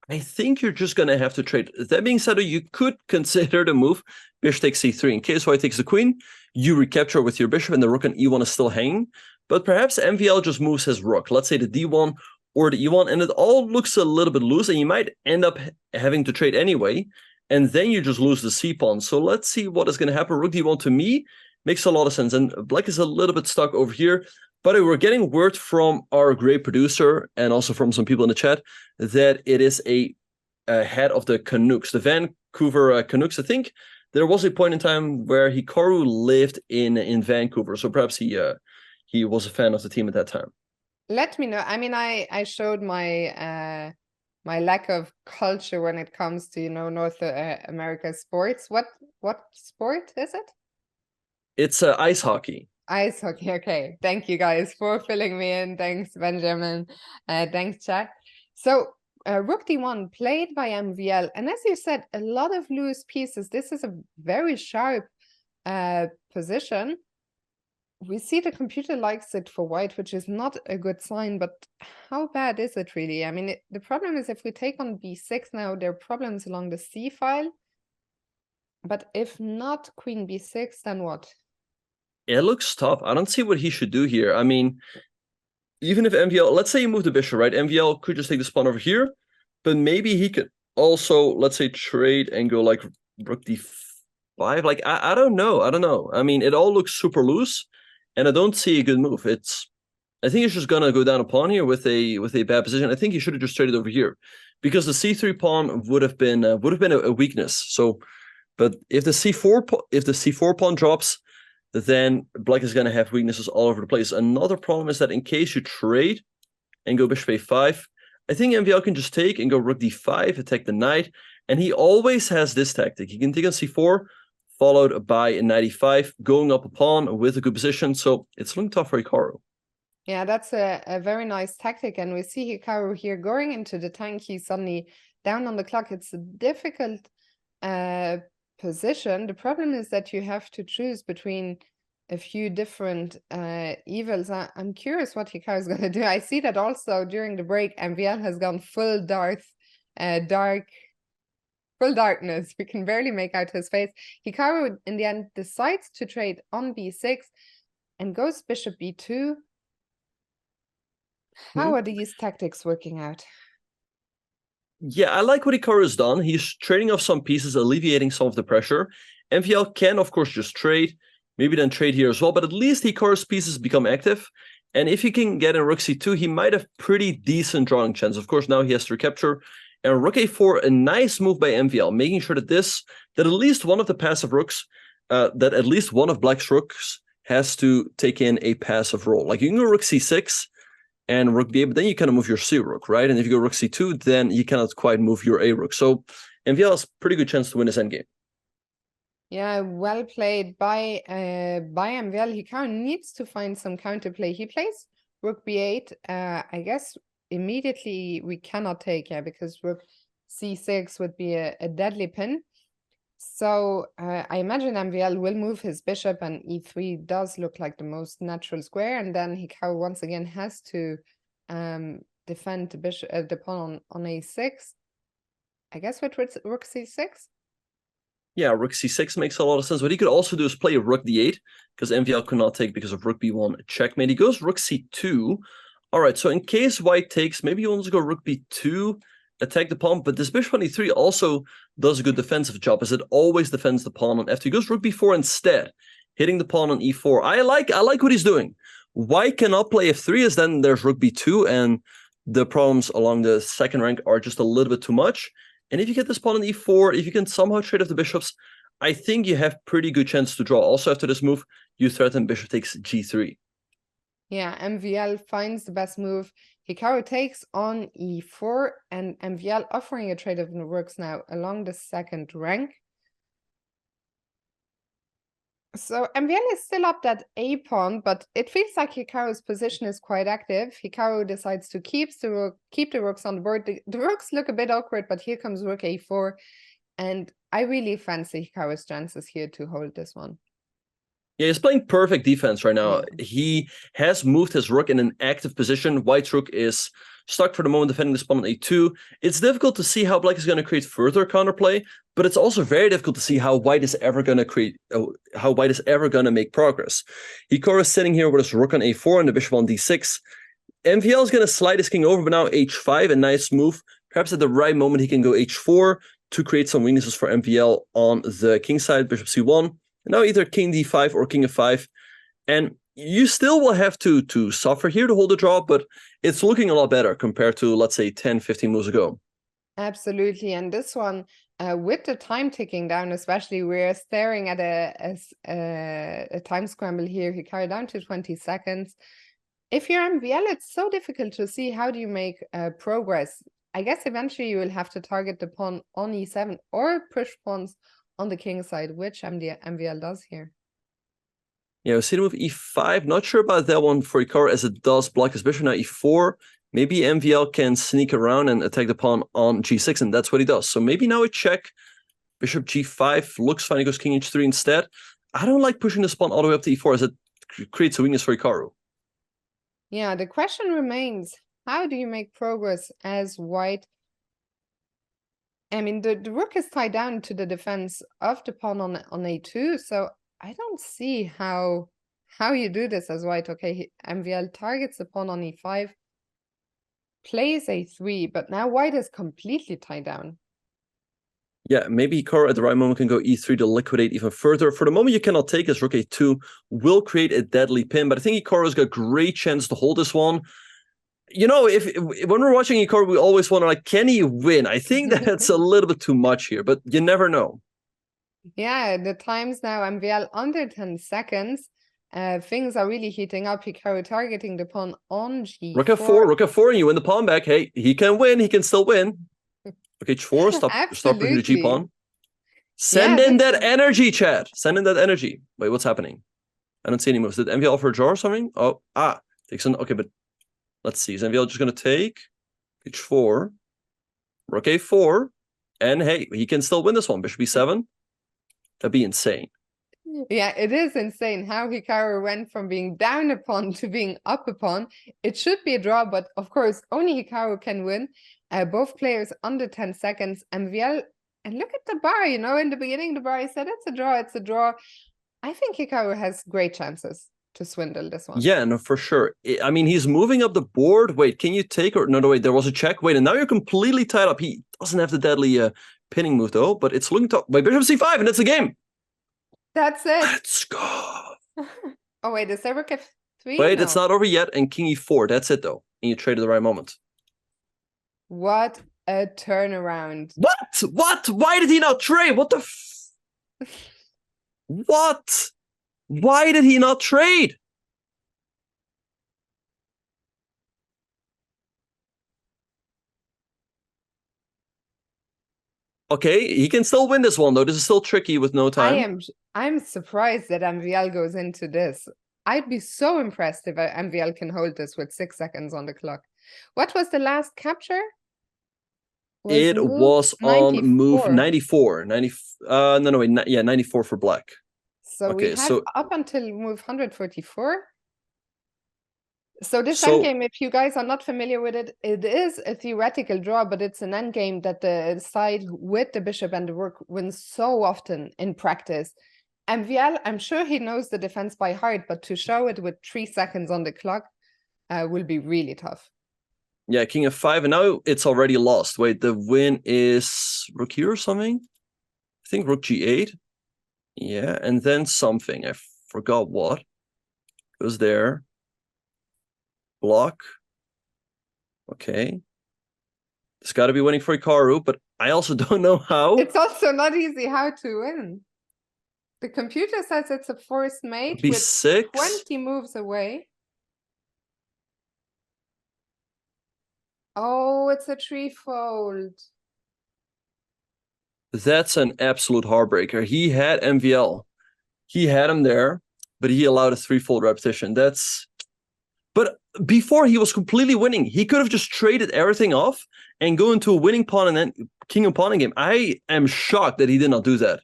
Speaker 2: I think you're just going to have to trade. That being said, you could consider the move bishop takes c3. In case white takes the queen, you recapture with your bishop and the rook on e1 is still hanging. But perhaps MVL just moves his rook. Let's say the d1 or the e1, and it all looks a little bit loose, and you might end up having to trade anyway, and then you just lose the c-pawn. So let's see what is going to happen. Rook d1 to me makes a lot of sense, and black is a little bit stuck over here. But we're getting word from our great producer and also from some people in the chat that it is a head of the Canucks, the Vancouver Canucks. I think there was a point in time where Hikaru lived in Vancouver, so perhaps he was a fan of the team at that time.
Speaker 1: Let me know. I mean, I showed my my lack of culture when it comes to, North America sports. What sport is it?
Speaker 2: It's ice hockey.
Speaker 1: Ice hockey. Okay. Thank you guys for filling me in. Thanks, Benjamin. Thanks, chat. So rook d1 played by MVL. And as you said, a lot of loose pieces. This is a very sharp position. We see the computer likes it for white, which is not a good sign, but how bad is it really? I mean, the problem is if we take on b6 now, there are problems along the c file. But if not queen b6, then what?
Speaker 2: It looks tough. I don't see what he should do here. I mean, even if MVL, let's say you move the bishop, right? MVL could just take this pawn over here, but maybe he could also, let's say, trade and go like rook d5. Like, I don't know. I mean, it all looks super loose, and I don't see a good move. I think he's just gonna go down a pawn here with a bad position. I think he should have just traded over here, because the c3 pawn would have been a weakness. So, but if the c4 pawn drops, then black is going to have weaknesses all over the place. Another problem is that in case you trade and go bishop a5, I think MVL can just take and go rook d5, attack the knight, and he always has this tactic. He can take on c4, followed by a knight e5, going up a pawn with a good position, so it's looking tough for Hikaru.
Speaker 1: Yeah, that's a very nice tactic, and we see Hikaru here going into the tank. He's suddenly down on the clock. It's a difficult position. The problem is that you have to choose between a few different evils. I'm curious what Hikaru is going to do. I see that also during the break, MVL has gone full full darkness. We can barely make out his face. Hikaru, in the end, decides to trade on b6 and goes bishop b2. How are these tactics working out?
Speaker 2: Yeah, I like what Hikaru has done. He's trading off some pieces, alleviating some of the pressure. MVL can, of course, just trade, maybe then trade here as well, but at least Hikaru's pieces become active. And if he can get in rook c2, he might have pretty decent drawing chance. Of course, now he has to recapture. And rook a4, a nice move by MVL, making sure that at least one of the passive rooks, that at least one of black's rooks has to take in a passive role. Like you can go rook c6 and rook b8, but then you kind of move your c rook, right? And if you go rook c2, then you cannot quite move your a rook. So MVL has a pretty good chance to win this endgame.
Speaker 1: Yeah, well played by MVL. Hikaru needs to find some counterplay. He plays rook b8. I guess immediately we cannot take, yeah, because rook c6 would be a deadly pin. So I imagine MVL will move his bishop, and e3 does look like the most natural square. And then Hikaru once again has to defend the bishop, the pawn on a6. I guess with rook c6.
Speaker 2: Yeah, rook c6 makes a lot of sense. What he could also do is play rook d8, because MVL could not take because of rook b1 checkmate. He goes rook c2. All right, so in case white takes, maybe he wants to go rook b2, attack the pawn, but this bishop on e3 also does a good defensive job, as it always defends the pawn on f2. He goes rook b4 instead, hitting the pawn on e4. I like what he's doing. White cannot play f3, as then there's rook b2, and the problems along the second rank are just a little bit too much. And if you get this pawn on e4, if you can somehow trade off the bishops, I think you have pretty good chance to draw. Also, after this move, you threaten bishop takes g3.
Speaker 1: Yeah, MVL finds the best move. Hikaru takes on e4, and MVL offering a trade of the rooks now along the second rank. So MVL is still up that a pawn, but it feels like Hikaru's position is quite active. Hikaru decides to keep the rooks on the board. The rooks look a bit awkward, but here comes rook a4, and I really fancy Hikaru's chances here to hold this one.
Speaker 2: Yeah, he's playing perfect defense right now.
Speaker 1: Yeah.
Speaker 2: He has moved his rook in an active position. White's rook is stuck for the moment defending this pawn on a2. It's difficult to see how black is going to create further counterplay, but it's also very difficult to see how white is ever going to make progress. Hikaru is sitting here with his rook on a4 and the bishop on d6. MVL is going to slide his king over, but now h5, a nice move. Perhaps at the right moment he can go h4 to create some weaknesses for MVL on the king side, bishop c1. Now either king d5 or king f5. And you still will have to suffer here to hold the draw, but it's looking a lot better compared to, let's say, 10, 15 moves ago.
Speaker 1: Absolutely. And this one, with the time ticking down, especially, we're staring at a time scramble here. Hikaru down to 20 seconds. If you're MVL, it's so difficult to see how do you make progress. I guess eventually you will have to target the pawn on e7 or push pawns on the king side, which MVL does here.
Speaker 2: Yeah, we see the move e5. Not sure about that one for Hikaru, as it does block his bishop. Now e4. Maybe MVL can sneak around and attack the pawn on g6, and that's what he does. So maybe now a check. Bishop g5 looks fine. He goes king h3 instead. I don't like pushing this pawn all the way up to e4, as it creates a weakness for Hikaru.
Speaker 1: Yeah, the question remains, how do you make progress as white? I mean, the rook is tied down to the defense of the pawn on a2, so I don't see how you do this as white. Okay, MVL targets the pawn on e5, plays a3, but now white is completely tied down.
Speaker 2: Yeah, maybe Hikaru at the right moment can go e3 to liquidate even further. For the moment, you cannot take, as rook a2 will create a deadly pin, but I think Hikaru's got a great chance to hold this one. You know, if when we're watching Hikaru, we always wonder, like, can he win? I think that's a little bit too much here, but you never know.
Speaker 1: Yeah, the times now, MVL under 10 seconds. Things are really heating up. Hikaru targeting the pawn on g4.
Speaker 2: Rook f4, and you win the pawn back. Hey, he can win. He can still win. Okay, h4, stop pushing the g pawn. Send in that energy, chat. Send in that energy. Wait, what's happening? I don't see any moves. Did MVL offer a draw or something? Oh, takes an. Okay, but let's see. Is MVL just going to take h4, rook a4, and hey, he can still win this one. Bishop e7. That'd be insane.
Speaker 1: Yeah, it is insane how Hikaru went from being down a pawn to being up a pawn. It should be a draw, but of course, only Hikaru can win. Both players under 10 seconds. MVL, and look at the bar, you know, in the beginning, the bar, he said, it's a draw, it's a draw. I think Hikaru has great chances to swindle this one.
Speaker 2: Yeah, no, for sure. I mean, he's moving up the board. Wait, can you take or no, wait, there was a check. Wait, and now you're completely tied up. He doesn't have the deadly pinning move though, but it's looking to wait, bishop c5, and it's a game.
Speaker 1: That's it.
Speaker 2: Let's go.
Speaker 1: Oh, wait, is there rook f3?
Speaker 2: Wait,
Speaker 1: No.
Speaker 2: it's not over yet, and king e4. That's it though. And you trade at the right moment.
Speaker 1: What a turnaround.
Speaker 2: What? Why did he not trade? What the What? Why did he not trade? Okay, he can still win this one though. This is still tricky with no time.
Speaker 1: I'm surprised that MVL goes into this. I'd be so impressed if MVL can hold this with 6 seconds on the clock. What was the last capture?
Speaker 2: It was on move 94. 94 for black.
Speaker 1: So
Speaker 2: okay,
Speaker 1: we had up until move 144. So this endgame, if you guys are not familiar with it, it is a theoretical draw, but it's an endgame that the side with the bishop and the rook wins so often in practice. MVL, I'm sure he knows the defense by heart, but to show it with 3 seconds on the clock will be really tough.
Speaker 2: Yeah, king f5, and now it's already lost. Wait, the win is rook here or something? I think rook g8. Yeah, and then something. I forgot what. It was there. Block. Okay. It's got to be winning for Hikaru, but I also don't know how.
Speaker 1: It's also not easy how to win. The computer says it's a forced mate
Speaker 2: b6.
Speaker 1: with 20 moves away. Oh, it's a threefold.
Speaker 2: That's an absolute heartbreaker. He had MVL. He had him there, but he allowed a threefold repetition. But before he was completely winning, he could have just traded everything off and go into a winning pawn and then king and pawn game. I am shocked that he did not do that.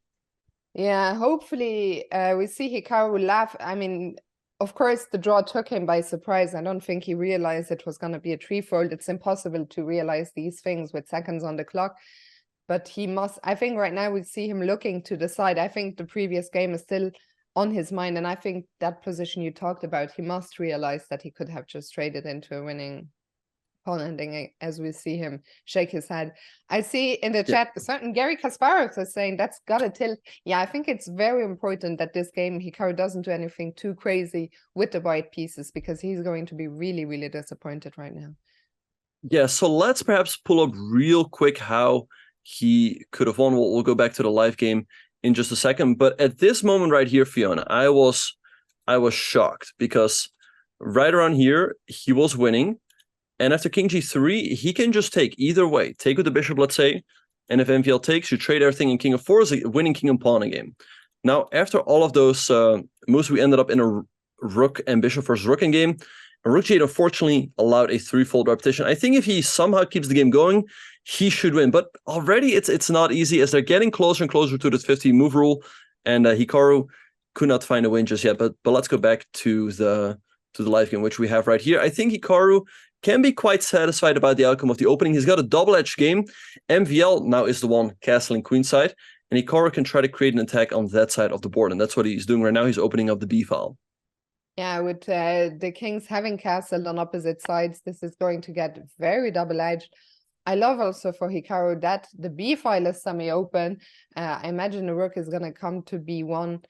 Speaker 1: Yeah, hopefully we see Hikaru laugh. I mean, of course, the draw took him by surprise. I don't think he realized it was going to be a threefold. It's impossible to realize these things with seconds on the clock. But he must, I think right now we see him looking to the side. I think the previous game is still on his mind. And I think that position you talked about, he must realize that he could have just traded into a winning pawn ending as we see him shake his head. I see in the chat, certain Gary Kasparov is saying that's got a tilt. Yeah, I think it's very important that this game, Hikaru doesn't do anything too crazy with the white pieces because he's going to be really, really disappointed right now.
Speaker 2: Yeah, so let's perhaps pull up real quick how he could have won. We'll go back to the live game in just a second. But at this moment right here, Fiona, I was shocked because right around here, he was winning. And after king g3, he can just take either way. Take with the bishop, let's say. And if MVL takes, you trade everything in king f4 is a winning king and pawn game. Now, after all of those moves, we ended up in a rook and bishop versus rook game. And rook g8 unfortunately allowed a threefold repetition. I think if he somehow keeps the game going, he should win. But already it's not easy as they're getting closer and closer to this 50 move rule. And Hikaru could not find a win just yet. But let's go back to the live game, which we have right here. I think Hikaru can be quite satisfied about the outcome of the opening. He's got a double-edged game. MVL now is the one castling queenside. And Hikaru can try to create an attack on that side of the board. And that's what he's doing right now. He's opening up the B file.
Speaker 1: Yeah, with the kings having castled on opposite sides, this is going to get very double-edged. I love also for Hikaru that the B file is semi-open. I imagine the rook is going to come to B1.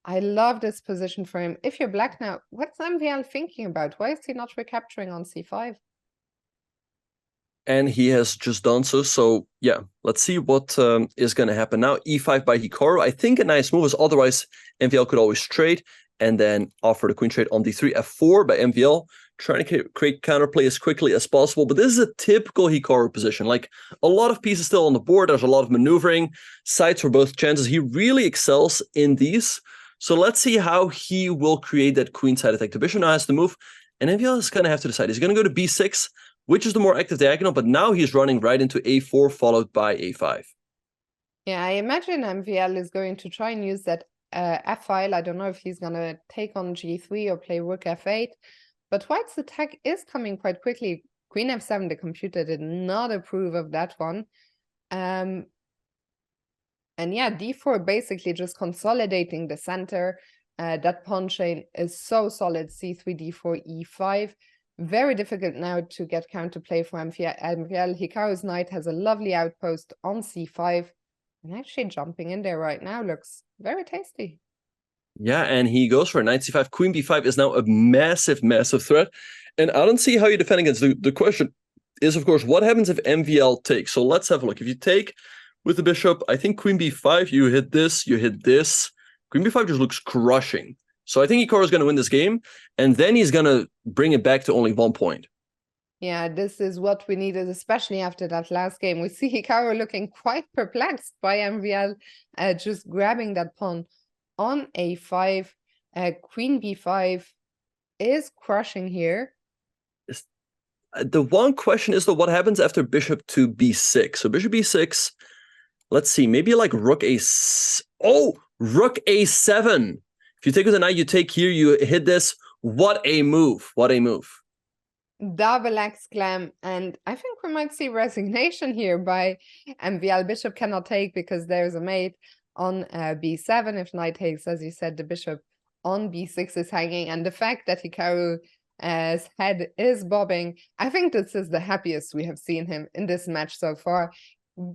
Speaker 1: I love this position for him. If you're black now, what's MVL thinking about? Why is he not recapturing on C5?
Speaker 2: And he has just done so. So yeah, let's see what is going to happen now. E5 by Hikaru. I think a nice move is otherwise MVL could always trade and then offer the queen trade on D3. F4 by MVL, trying to create counterplay as quickly as possible. But this is a typical Hikaru position. Like a lot of pieces still on the board. There's a lot of maneuvering, sides for both chances. He really excels in these. So let's see how he will create that queenside attack. The bishop now has to move, and MVL is going to have to decide. He's going to go to B6, which is the more active diagonal, but now he's running right into A4 followed by A5.
Speaker 1: Yeah, I imagine MVL is going to try and use that f-file. I don't know if he's going to take on g3 or play rook f8. But white's attack is coming quite quickly. Queen f7, the computer did not approve of that one. And yeah, d4 basically just consolidating the center. That pawn chain is so solid, c3, d4, e5. Very difficult now to get counterplay for MVL. Hikaru's knight has a lovely outpost on c5. And actually jumping in there right now looks very tasty.
Speaker 2: Yeah, and he goes for knight c5. Queen b5 is now a massive, massive threat. And I don't see how you defend against the question is, of course, what happens if MVL takes? So let's have a look. If you take with the bishop, I think queen b5, you hit this, you hit this. Queen b5 just looks crushing. So I think Hikaru is going to win this game, and then he's going to bring it back to only 1 point.
Speaker 1: Yeah, this is what we needed, especially after that last game. We see Hikaru looking quite perplexed by MVL, just grabbing that pawn on a5. Queen b5 is crushing here.
Speaker 2: The one question is, though, what happens after bishop to b6? So bishop b6, let's see, maybe like rook a... Oh, rook a7. If you take with the knight, you take here, you hit this. What a move. What a move.
Speaker 1: Double exclam. And I think we might see resignation here by MVL. Bishop cannot take because there's a mate on b7. If knight takes, as you said, the bishop on b6 is hanging. And the fact that Hikaru's head is bobbing, I think this is the happiest we have seen him in this match so far.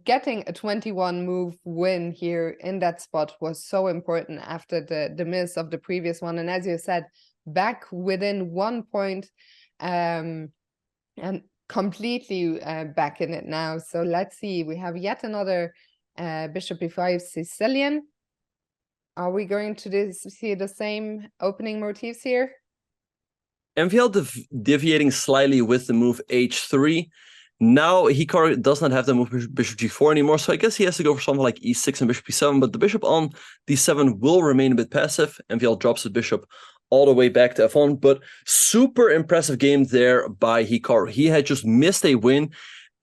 Speaker 1: Getting a 21 move win here in that spot was so important after the miss of the previous one. And as you said, back within 1 point, and completely back in it now. So let's see, we have yet another bishop b5 Sicilian. Are we going to see the same opening motifs here?
Speaker 2: MVL deviating slightly with the move h3. Now Hikaru does not have the move bishop g4 anymore, so I guess he has to go for something like e6 and bishop b7, but the bishop on d7 will remain a bit passive. MVL drops the bishop all the way back to f1, but super impressive game there by Hikaru. He had just missed a win,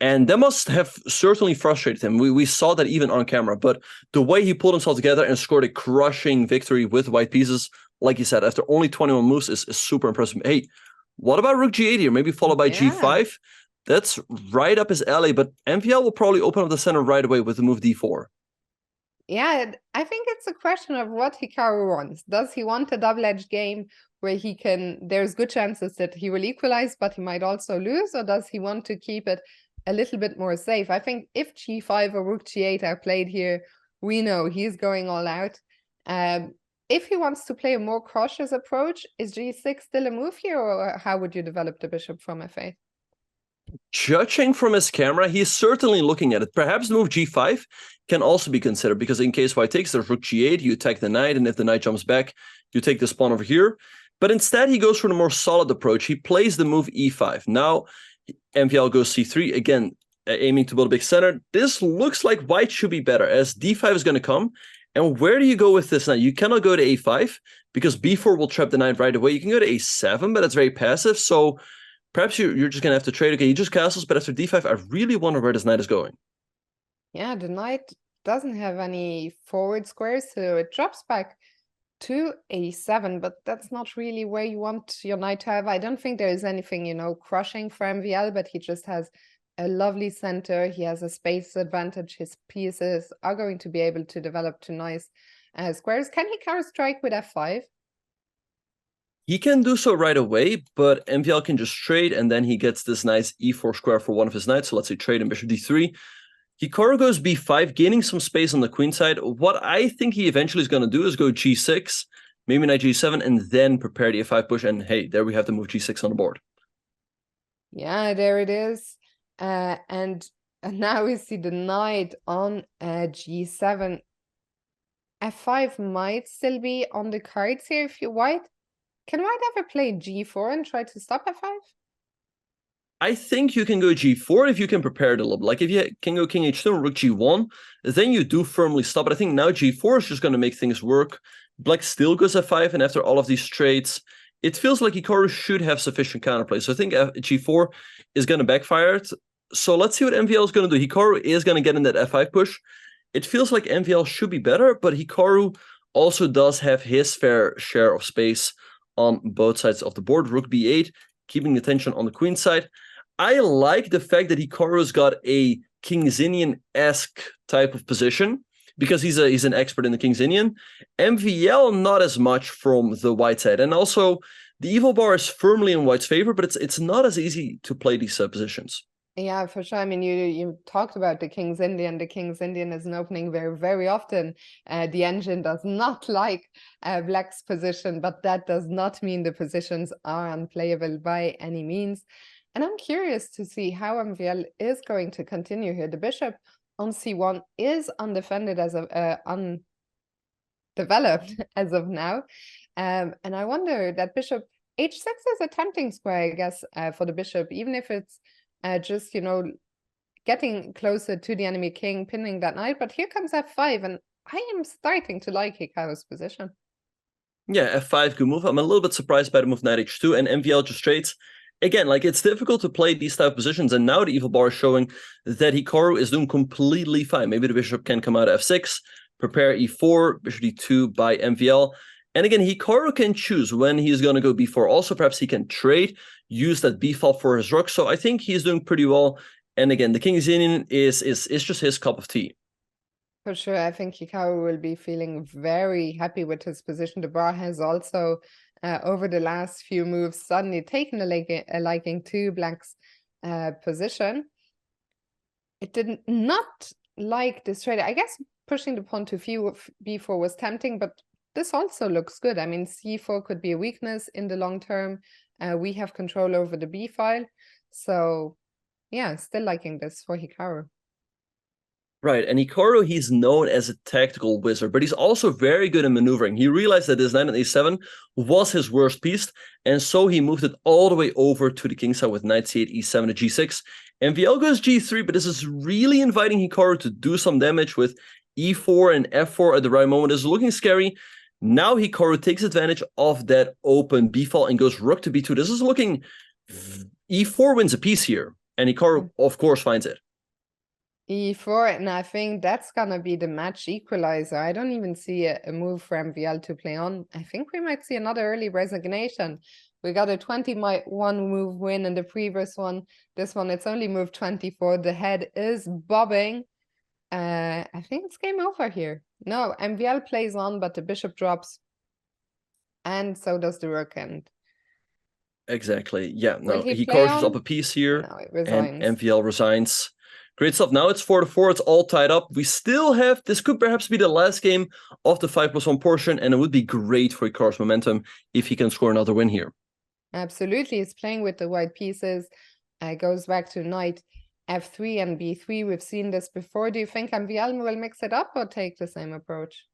Speaker 2: and that must have certainly frustrated him. We saw that even on camera, but the way he pulled himself together and scored a crushing victory with white pieces, like you said, after only 21 moves is super impressive. Hey, what about rook g8 here? Maybe followed by g5? That's right up his alley, but MVL will probably open up the center right away with the move d4.
Speaker 1: Yeah, I think it's a question of what Hikaru wants. Does he want a double-edged game where he can, there's good chances that he will equalize, but he might also lose, or does he want to keep it a little bit more safe? I think if g5 or rook g8 are played here, we know he's going all out. If he wants to play a more cautious approach, is g6 still a move here, or how would you develop the bishop from f8?
Speaker 2: Judging from his camera, he's certainly looking at it. Perhaps the move g5 can also be considered, because in case white takes, there's rook g8, you attack the knight, and if the knight jumps back, you take this pawn over here. But instead, he goes for the more solid approach. He plays the move e5. Now, MVL goes c3, again, aiming to build a big center. This looks like white should be better, as d5 is going to come. And where do you go with this knight? You cannot go to a5, because b4 will trap the knight right away. You can go to a7, but that's very passive, so perhaps you're just going to have to trade. Okay, he just castles, but after d5, I really wonder where this knight is going.
Speaker 1: Yeah, the knight doesn't have any forward squares, so it drops back to a7, but that's not really where you want your knight to have. I don't think there is anything, you know, crushing for MVL, but he just has a lovely center. He has a space advantage. His pieces are going to be able to develop to nice squares. Can Hikaru strike with f5?
Speaker 2: He can do so right away, but MVL can just trade, and then he gets this nice e4 square for one of his knights. So let's say trade and bishop d3. Hikaru goes b5, gaining some space on the queen side. What I think he eventually is going to do is go g6, maybe knight g7, and then prepare the f5 push. And hey, there we have the move g6 on the board.
Speaker 1: Yeah, there it is. And now we see the knight on g7. f5 might still be on the cards here if you're white. Can white ever play g4 and try to stop f5?
Speaker 2: I think you can go g4 if you can prepare it a little bit. Like if you can go king h2 and rook g1, then you do firmly stop it. I think now g4 is just going to make things work. Black still goes f5, and after all of these trades, it feels like Hikaru should have sufficient counterplay. So I think g4 is going to backfire it. So let's see what MVL is going to do. Hikaru is going to get in that f5 push. It feels like MVL should be better, but Hikaru also does have his fair share of space on both sides of the board. Rook b8, keeping the tension on the queen side. I like the fact that Hikaru's got a King's Indian-esque type of position, because he's an expert in the King's Indian. MVL, not as much from the white side. And also, the evil bar is firmly in white's favor, but it's not as easy to play these positions.
Speaker 1: Yeah, for sure. I mean, you talked about the King's Indian. The King's Indian is an opening very, very often. The engine does not like black's position, but that does not mean the positions are unplayable by any means. And I'm curious to see how MVL is going to continue here. The bishop on c1 is undefended as of undeveloped as of now. And I wonder that bishop h6 is a tempting square, I guess, for the bishop, even if it's just, you know, getting closer to the enemy king, pinning that knight. But here comes f5, and I am starting to like Hikaru's position.
Speaker 2: Yeah, f5, good move. I'm a little bit surprised by the move knight h2, and MVL just trades. Again, like, it's difficult to play these type of positions, and now the evil bar is showing that Hikaru is doing completely fine. Maybe the bishop can come out f6, prepare e4, bishop d2 by MVL. And again, Hikaru can choose when he's going to go b4. Also, perhaps he can trade, use that b file for his rook. So I think he's doing pretty well. And again, the King's Indian is just his cup of tea.
Speaker 1: For sure, I think Hikaru will be feeling very happy with his position. The bar has also, over the last few moves, suddenly taken a liking to black's position. It did not like this trade. I guess pushing the pawn to b4 was tempting, but this also looks good. I mean, c4 could be a weakness in the long term. We have control over the b file. So, yeah, still liking this for Hikaru.
Speaker 2: Right, and Hikaru, he's known as a tactical wizard, but he's also very good in maneuvering. He realized that his knight on a7 was his worst piece, and so he moved it all the way over to the king side with knight c8, e7 to g6. MVL goes g3, but this is really inviting Hikaru to do some damage with e4 and f4 at the right moment. This is looking scary. Now Hikaru takes advantage of that open b file and goes rook to b2. This is looking... e4 wins a piece here, and Hikaru, of course, finds it.
Speaker 1: e4, and I think that's gonna be the match equalizer. I don't even see a move for MVL to play on. I think we might see another early resignation. We got a 21 move win in the previous one. This one, it's only move 24. The head is bobbing. I think it's game over here. No, MVL plays on, but the bishop drops. And so does the rook. And
Speaker 2: exactly. Yeah, no, Hikaru's up a piece here.
Speaker 1: No, it resigns.
Speaker 2: And MVL resigns. Great stuff. Now it's 4-4. It's all tied up. We still have... This could perhaps be the last game of the 5+1 portion, and it would be great for Hikaru's momentum if he can score another win here.
Speaker 1: Absolutely. He's playing with the white pieces. Goes back to knight f3 and b3. We've seen this before. Do you think MVL will mix it up or take the same approach?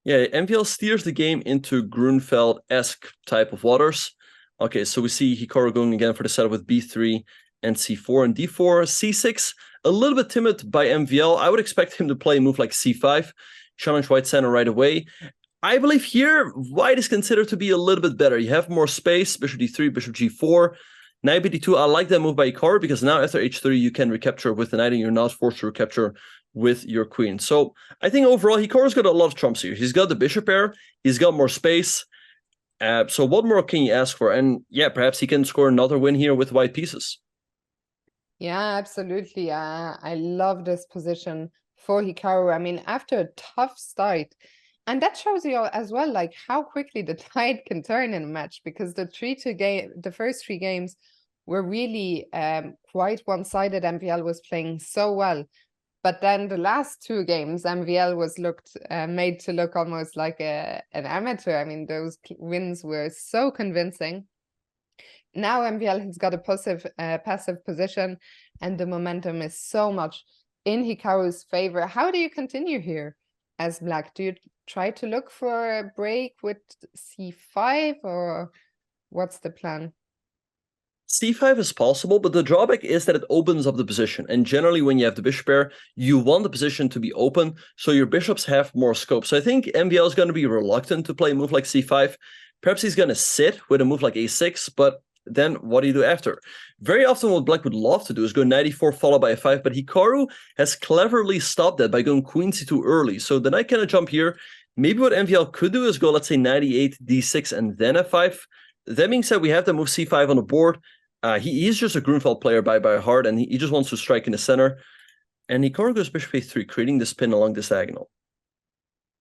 Speaker 2: Yeah, MVL steers the game into Grunfeld-esque type of waters. Okay, so we see Hikaru going again for the setup with b3 and c4 and d4. c6, a little bit timid by MVL. I would expect him to play a move like c5, challenge white center right away. I believe here, white is considered to be a little bit better. You have more space, bishop d3, bishop g4, knight b2. I like that move by Hikaru, because now after h3, you can recapture with the knight, and you're not forced to recapture with your queen. So I think overall, Hikaru's got a lot of trumps here. He's got the bishop pair, he's got more space. So what more can you ask for? And yeah, perhaps he can score another win here with white pieces.
Speaker 1: Yeah, absolutely. I love this position for Hikaru. I mean, after a tough start, and that shows you as well, like, how quickly the tide can turn in a match, because the first 3 games were really quite one-sided. MVL was playing so well. But then the last 2 games, MVL was made to look almost like an amateur. I mean, those wins were so convincing. Now MVL has got a passive position, and the momentum is so much in Hikaru's favor. How do you continue here as black? Do you try to look for a break with c5, or what's the plan?
Speaker 2: c5 is possible, but the drawback is that it opens up the position. And generally, when you have the bishop pair, you want the position to be open, so your bishops have more scope. So I think MVL is going to be reluctant to play a move like c5. Perhaps he's going to sit with a move like a6, but then what do you do after? Very often what black would love to do is go knight e4 followed by a5, but Hikaru has cleverly stopped that by going queen c2 early. So the knight cannot jump here. Maybe what MVL could do is go, let's say, 98, d6, and then f5. That being said, we have the move c5 on the board. He's just a Grunfeld player by heart, and he just wants to strike in the center. And Hikaru goes bishop a3, creating the spin along this diagonal.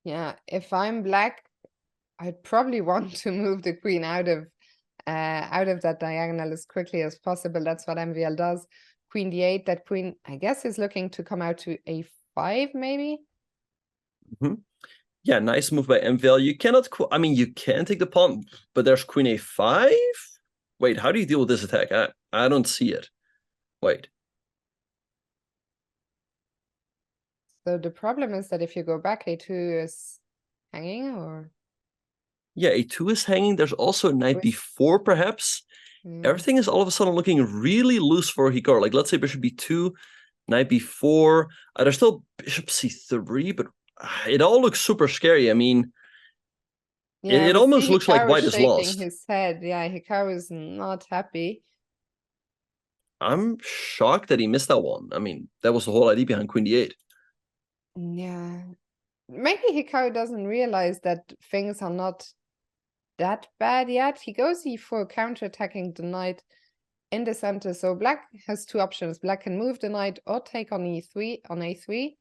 Speaker 1: Yeah, if I'm black, I'd probably want to move the queen out of that diagonal as quickly as possible. That's what MVL does. Queen d8, that queen, I guess, is looking to come out to a5, maybe?
Speaker 2: Mm-hmm. Yeah, nice move by MVL. You cannot, I mean, you can take the pawn, but there's queen a5? Wait, how do you deal with this attack? I don't see it. Wait.
Speaker 1: So the problem is that if you go back, a2 is hanging, or?
Speaker 2: Yeah, a2 is hanging. There's also knight b4, perhaps. Everything is all of a sudden looking really loose for Hikaru. Like, let's say bishop b2, knight b4. There's still bishop c3, but it all looks super scary. I mean,
Speaker 1: yeah,
Speaker 2: it almost looks like white is lost.
Speaker 1: Shaking his head. Yeah, Hikaru is not happy.
Speaker 2: I'm shocked that he missed that one. I mean, that was the whole idea behind queen d8.
Speaker 1: Yeah. Maybe Hikaru doesn't realize that things are not that bad yet. He goes e4, counterattacking the knight in the center. So black has two options. Black can move the knight or take on e3, on a3.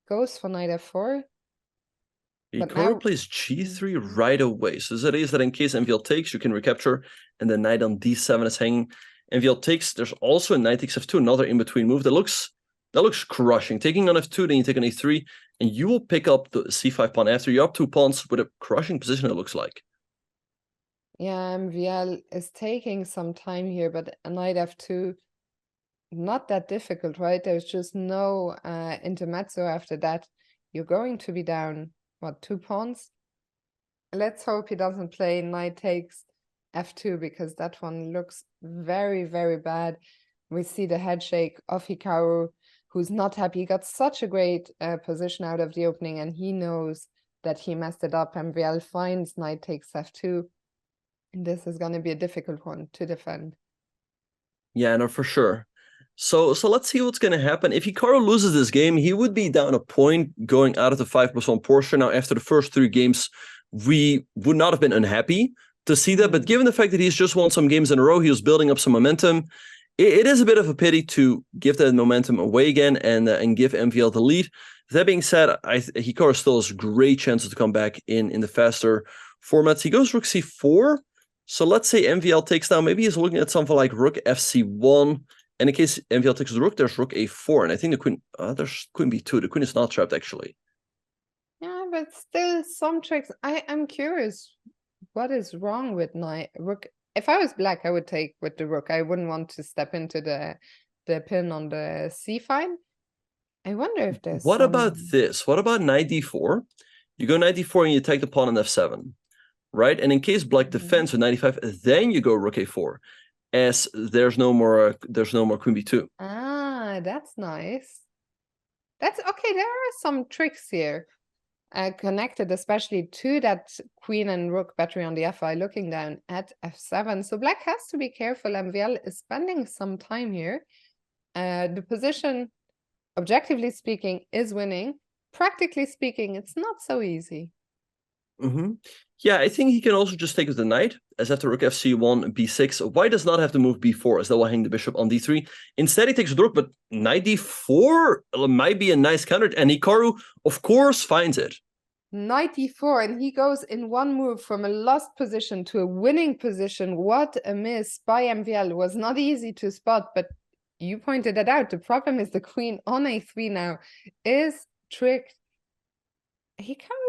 Speaker 1: Goes for knight f4.
Speaker 2: Hikaru plays g3 right away. So that is that in case MVL takes, you can recapture, and the knight on d7 is hanging. MVL takes, there's also a knight takes f2, another in-between move that looks crushing. Taking on f2, then you take on a3, and you will pick up the c5 pawn after you're up 2 pawns with a crushing position, it looks like.
Speaker 1: Yeah, MVL is taking some time here, but a knight f2, not that difficult, right? There's just no intermezzo after that. You're going to be down, what, 2 pawns? Let's hope he doesn't play knight takes f2, because that one looks very, very bad. We see the head shake of Hikaru, who's not happy. He got such a great position out of the opening, and he knows that he messed it up. MVL finds knight takes f2. And this is going to be a difficult one to defend.
Speaker 2: Yeah, no, for sure. So let's see what's going to happen. If Hikaru loses this game, he would be down a point going out of the 5+1 portion. Now, after the first 3 games, we would not have been unhappy to see that. But given the fact that he's just won some games in a row, he was building up some momentum. It is a bit of a pity to give that momentum away again and give MVL the lead. That being said, Hikaru still has great chances to come back in the faster formats. He goes rook c4. So let's say MVL takes down. Maybe he's looking at something like rook fc1. And in case MVL takes the rook, there's rook a4. And I think the queen, there's queen b2. The queen is not trapped, actually.
Speaker 1: Yeah, but still some tricks. I'm curious, what is wrong with rook? If I was black, I would take with the rook. I wouldn't want to step into the pin on the c file. I wonder if there's
Speaker 2: What about this? What about knight d4? You go knight d4 and you take the pawn on f7. Right? And in case black defends with 95, then you go rook a4, as there's no more queen b2.
Speaker 1: Ah, that's nice. That's okay. There are some tricks here, connected especially to that queen and rook battery on the f5, looking down at f7. So black has to be careful. MVL is spending some time here. The position, objectively speaking, is winning. Practically speaking, it's not so easy.
Speaker 2: Yeah, I think he can also just take with the knight, as after rook fc1, b6. White does not have to move b4, as that will hang the bishop on d3. Instead, he takes the rook, but knight d4 might be a nice counter, and Hikaru, of course, finds it.
Speaker 1: Knight d4, and he goes in one move from a lost position to a winning position. What a miss by MVL. It was not easy to spot, but you pointed it out. The problem is the queen on a3 now is tricked.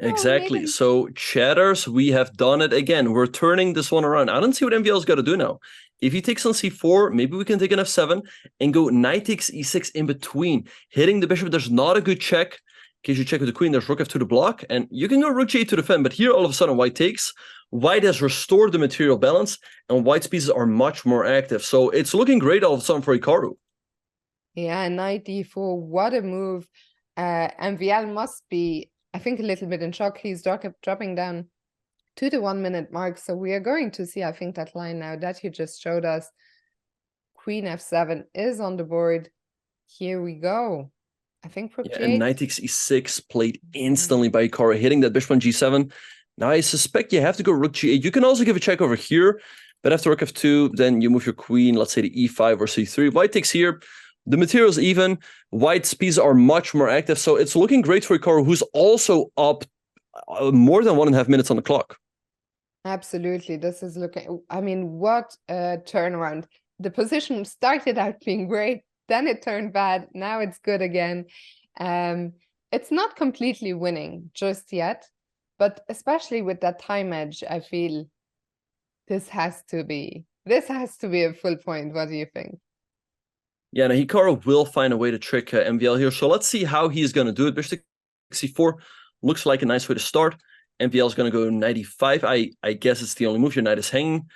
Speaker 2: Exactly. So, chatters, we have done it again. We're turning this one around. I don't see what MVL's got to do now. If he takes on c4, maybe we can take an f7 and go knight takes e6 in between. Hitting the bishop, there's not a good check. In case you check with the queen, there's rook f2 to block. And you can go rook g8 to defend. But here, all of a sudden, white takes. White has restored the material balance. And white's pieces are much more active. So, it's looking great all of a sudden for Hikaru.
Speaker 1: Yeah, knight d4. What a move. MVL must be, I think, a little bit in shock. He's dropping down to the 1 minute mark. So we are going to see, I think, that line now that you just showed us. Queen f7 is on the board. Here we go. I think rook
Speaker 2: Yeah, and
Speaker 1: g8.
Speaker 2: knight takes e6 played instantly by Hikaru, hitting that bishop on g7. Now I suspect you have to go rook g8. You can also give a check over here, but after rook f2, then you move your queen, let's say to e5 or c3. White takes here. The material's even. White's pieces are much more active, so it's looking great for Hikaru, who's also up more than 1.5 minutes on the clock.
Speaker 1: Absolutely. This is looking, I mean, what a turnaround. The position started out being great, then it turned bad, now it's good again. It's not completely winning just yet, but especially with that time edge, I feel this has to be a full point. What do you think?
Speaker 2: Yeah, now Hikaru will find a way to trick MVL here. So let's see how he's going to do it. Bishop c4 looks like a nice way to start. MVL is going to go 95. I guess it's the only move. Your knight is hanging.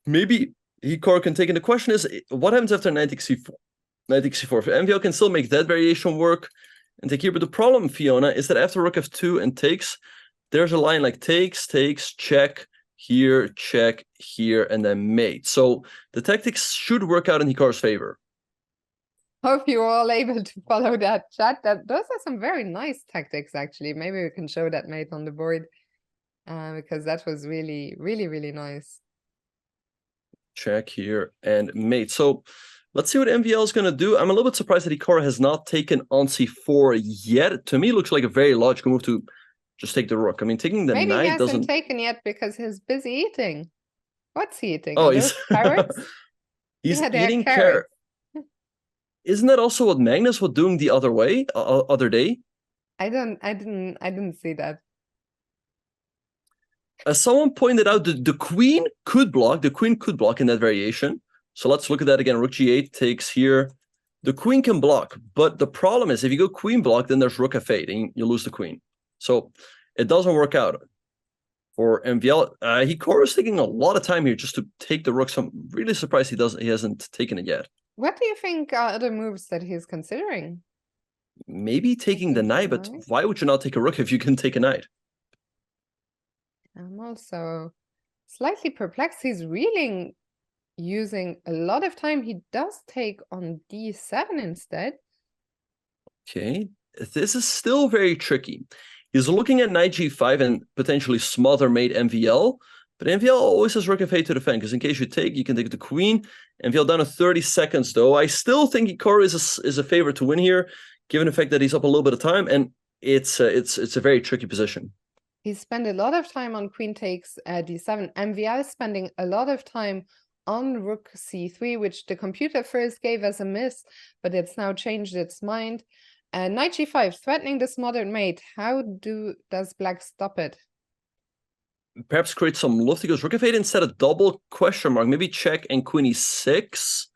Speaker 2: Maybe Hikaru can take it. The question is, what happens after knight takes c4? Knight takes c4. MVL can still make that variation work and take here. But the problem, Fiona, is that after rook f2 and takes, there's a line like takes, check, here, and then mate. So the tactics should work out in Hikaru's favor.
Speaker 1: Hope you're all able to follow that chat. Those are some very nice tactics, actually. Maybe we can show that mate on the board because that was really, really, really nice.
Speaker 2: Check here and mate. So let's see what MVL is going to do. I'm a little bit surprised that Hikaru has not taken on c4 yet. To me, it looks like a very logical move to just take the rook. I mean, taking the
Speaker 1: Maybe
Speaker 2: knight
Speaker 1: he hasn't
Speaker 2: doesn't...
Speaker 1: taken yet because he's busy eating. What's he eating?
Speaker 2: Oh,
Speaker 1: Are those carrots?
Speaker 2: He's
Speaker 1: Yeah, they're
Speaker 2: eating
Speaker 1: carrots.
Speaker 2: Isn't that also what Magnus was doing the other way, other day?
Speaker 1: I didn't see that.
Speaker 2: As someone pointed out, the queen could block. The queen could block in that variation. So let's look at that again. Rook g8 takes here. The queen can block, but the problem is if you go queen block, then there's rook f8 and you lose the queen. So it doesn't work out for MVL. Hikaru is taking a lot of time here just to take the rook. So I'm really surprised he hasn't taken it yet.
Speaker 1: What do you think are other moves that he's considering?
Speaker 2: Maybe taking the knight, but why would you not take a rook if you can take a knight?
Speaker 1: I'm also slightly perplexed. He's really using a lot of time. He does take on d7 instead.
Speaker 2: Okay, this is still very tricky. He's looking at knight g5 and potentially smother mate MVL, but MVL always has rook f8 to defend, because in case you take, you can take the queen. MVL down to 30 seconds, though. I still think Hikaru is a favorite to win here, given the fact that he's up a little bit of time, and it's a very tricky position.
Speaker 1: He spent a lot of time on queen takes d7. MVL is spending a lot of time on rook c3, which the computer first gave as a miss, but it's now changed its mind. Knight g5, threatening the smothered mate. How does black stop it?
Speaker 2: Perhaps create some luft. He goes rook f8 instead of double question mark. Maybe check and queen e6.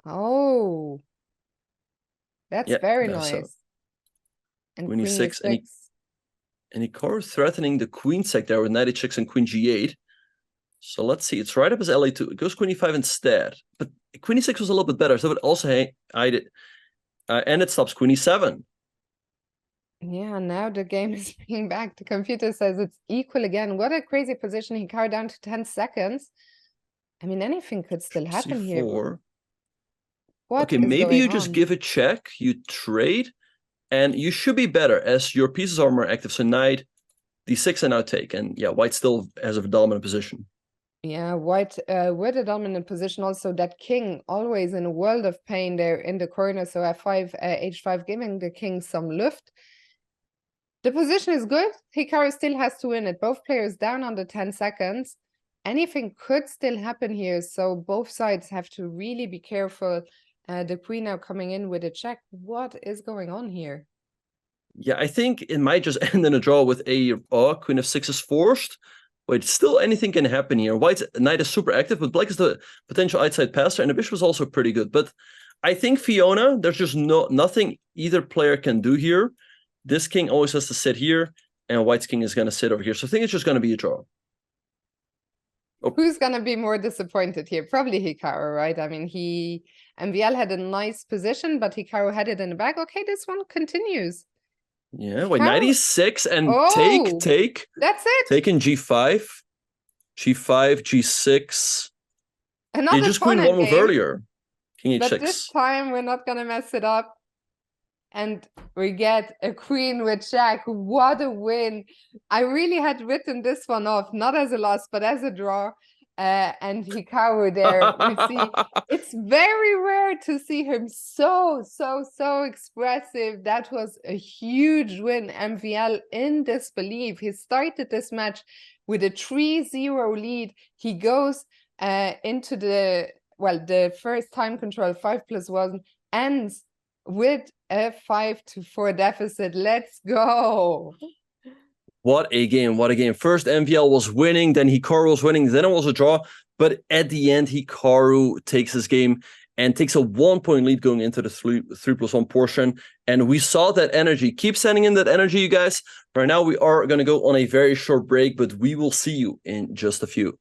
Speaker 1: Oh, that's very nice.
Speaker 2: So
Speaker 1: and
Speaker 2: queen e6 and Hikaru threatening the queen sec there with knight h6 and queen g8. So let's see. It's right up his la2. It goes queen e5 instead. But queen e6 was a little bit better. So it would also hide it. And it stops queen e7.
Speaker 1: Yeah, now the game is being back. The computer says it's equal again. What a crazy position. Hikaru down to 10 seconds. I mean, anything could still happen
Speaker 2: C4.
Speaker 1: here.
Speaker 2: Okay, maybe you just give a check. You trade. And you should be better as your pieces are more active. So knight d6 and now take. And yeah, white still has a dominant position.
Speaker 1: Yeah, white with a dominant position. Also, that king always in a world of pain there in the corner. So f5, h5, giving the king some lift. The position is good. Hikaru still has to win it. Both players down under 10 seconds. Anything could still happen here. So both sides have to really be careful. The queen now coming in with a check. What is going on here?
Speaker 2: Yeah, I think it might just end in a draw with a queen f6 is forced. Wait, still anything can happen here. White's knight is super active, but black is the potential outside passer, and the bishop is also pretty good. But I think Fiona, there's just nothing either player can do here. This king always has to sit here, and white's king is going to sit over here. So I think it's just going to be a draw.
Speaker 1: Oh. Who's going to be more disappointed here? Probably Hikaru, right? I mean, MVL had a nice position, but Hikaru had it in the back. Okay, this one continues.
Speaker 2: Yeah, wait, knight e6 and take.
Speaker 1: That's it.
Speaker 2: Taking g5, g6.
Speaker 1: Another
Speaker 2: just queen one move earlier. King h6.
Speaker 1: But this time we're not going to mess it up. and we get a queen with jack. What a win. I really had written this one off, not as a loss, but as a draw. And Hikaru there, we see it's very rare to see him so expressive. That was a huge win. MVL in disbelief. He started this match with a 3-0 lead. He goes into the first time control 5+1 ends with a 5-4 deficit. Let's go.
Speaker 2: What a game, what a game. First MVL was winning, then Hikaru was winning, then it was a draw. But at the end, Hikaru takes this game and takes a 1-point lead going into the 3+1 portion. And we saw that energy. Keep sending in that energy, you guys. Right now, we are going to go on a very short break, but we will see you in just a few.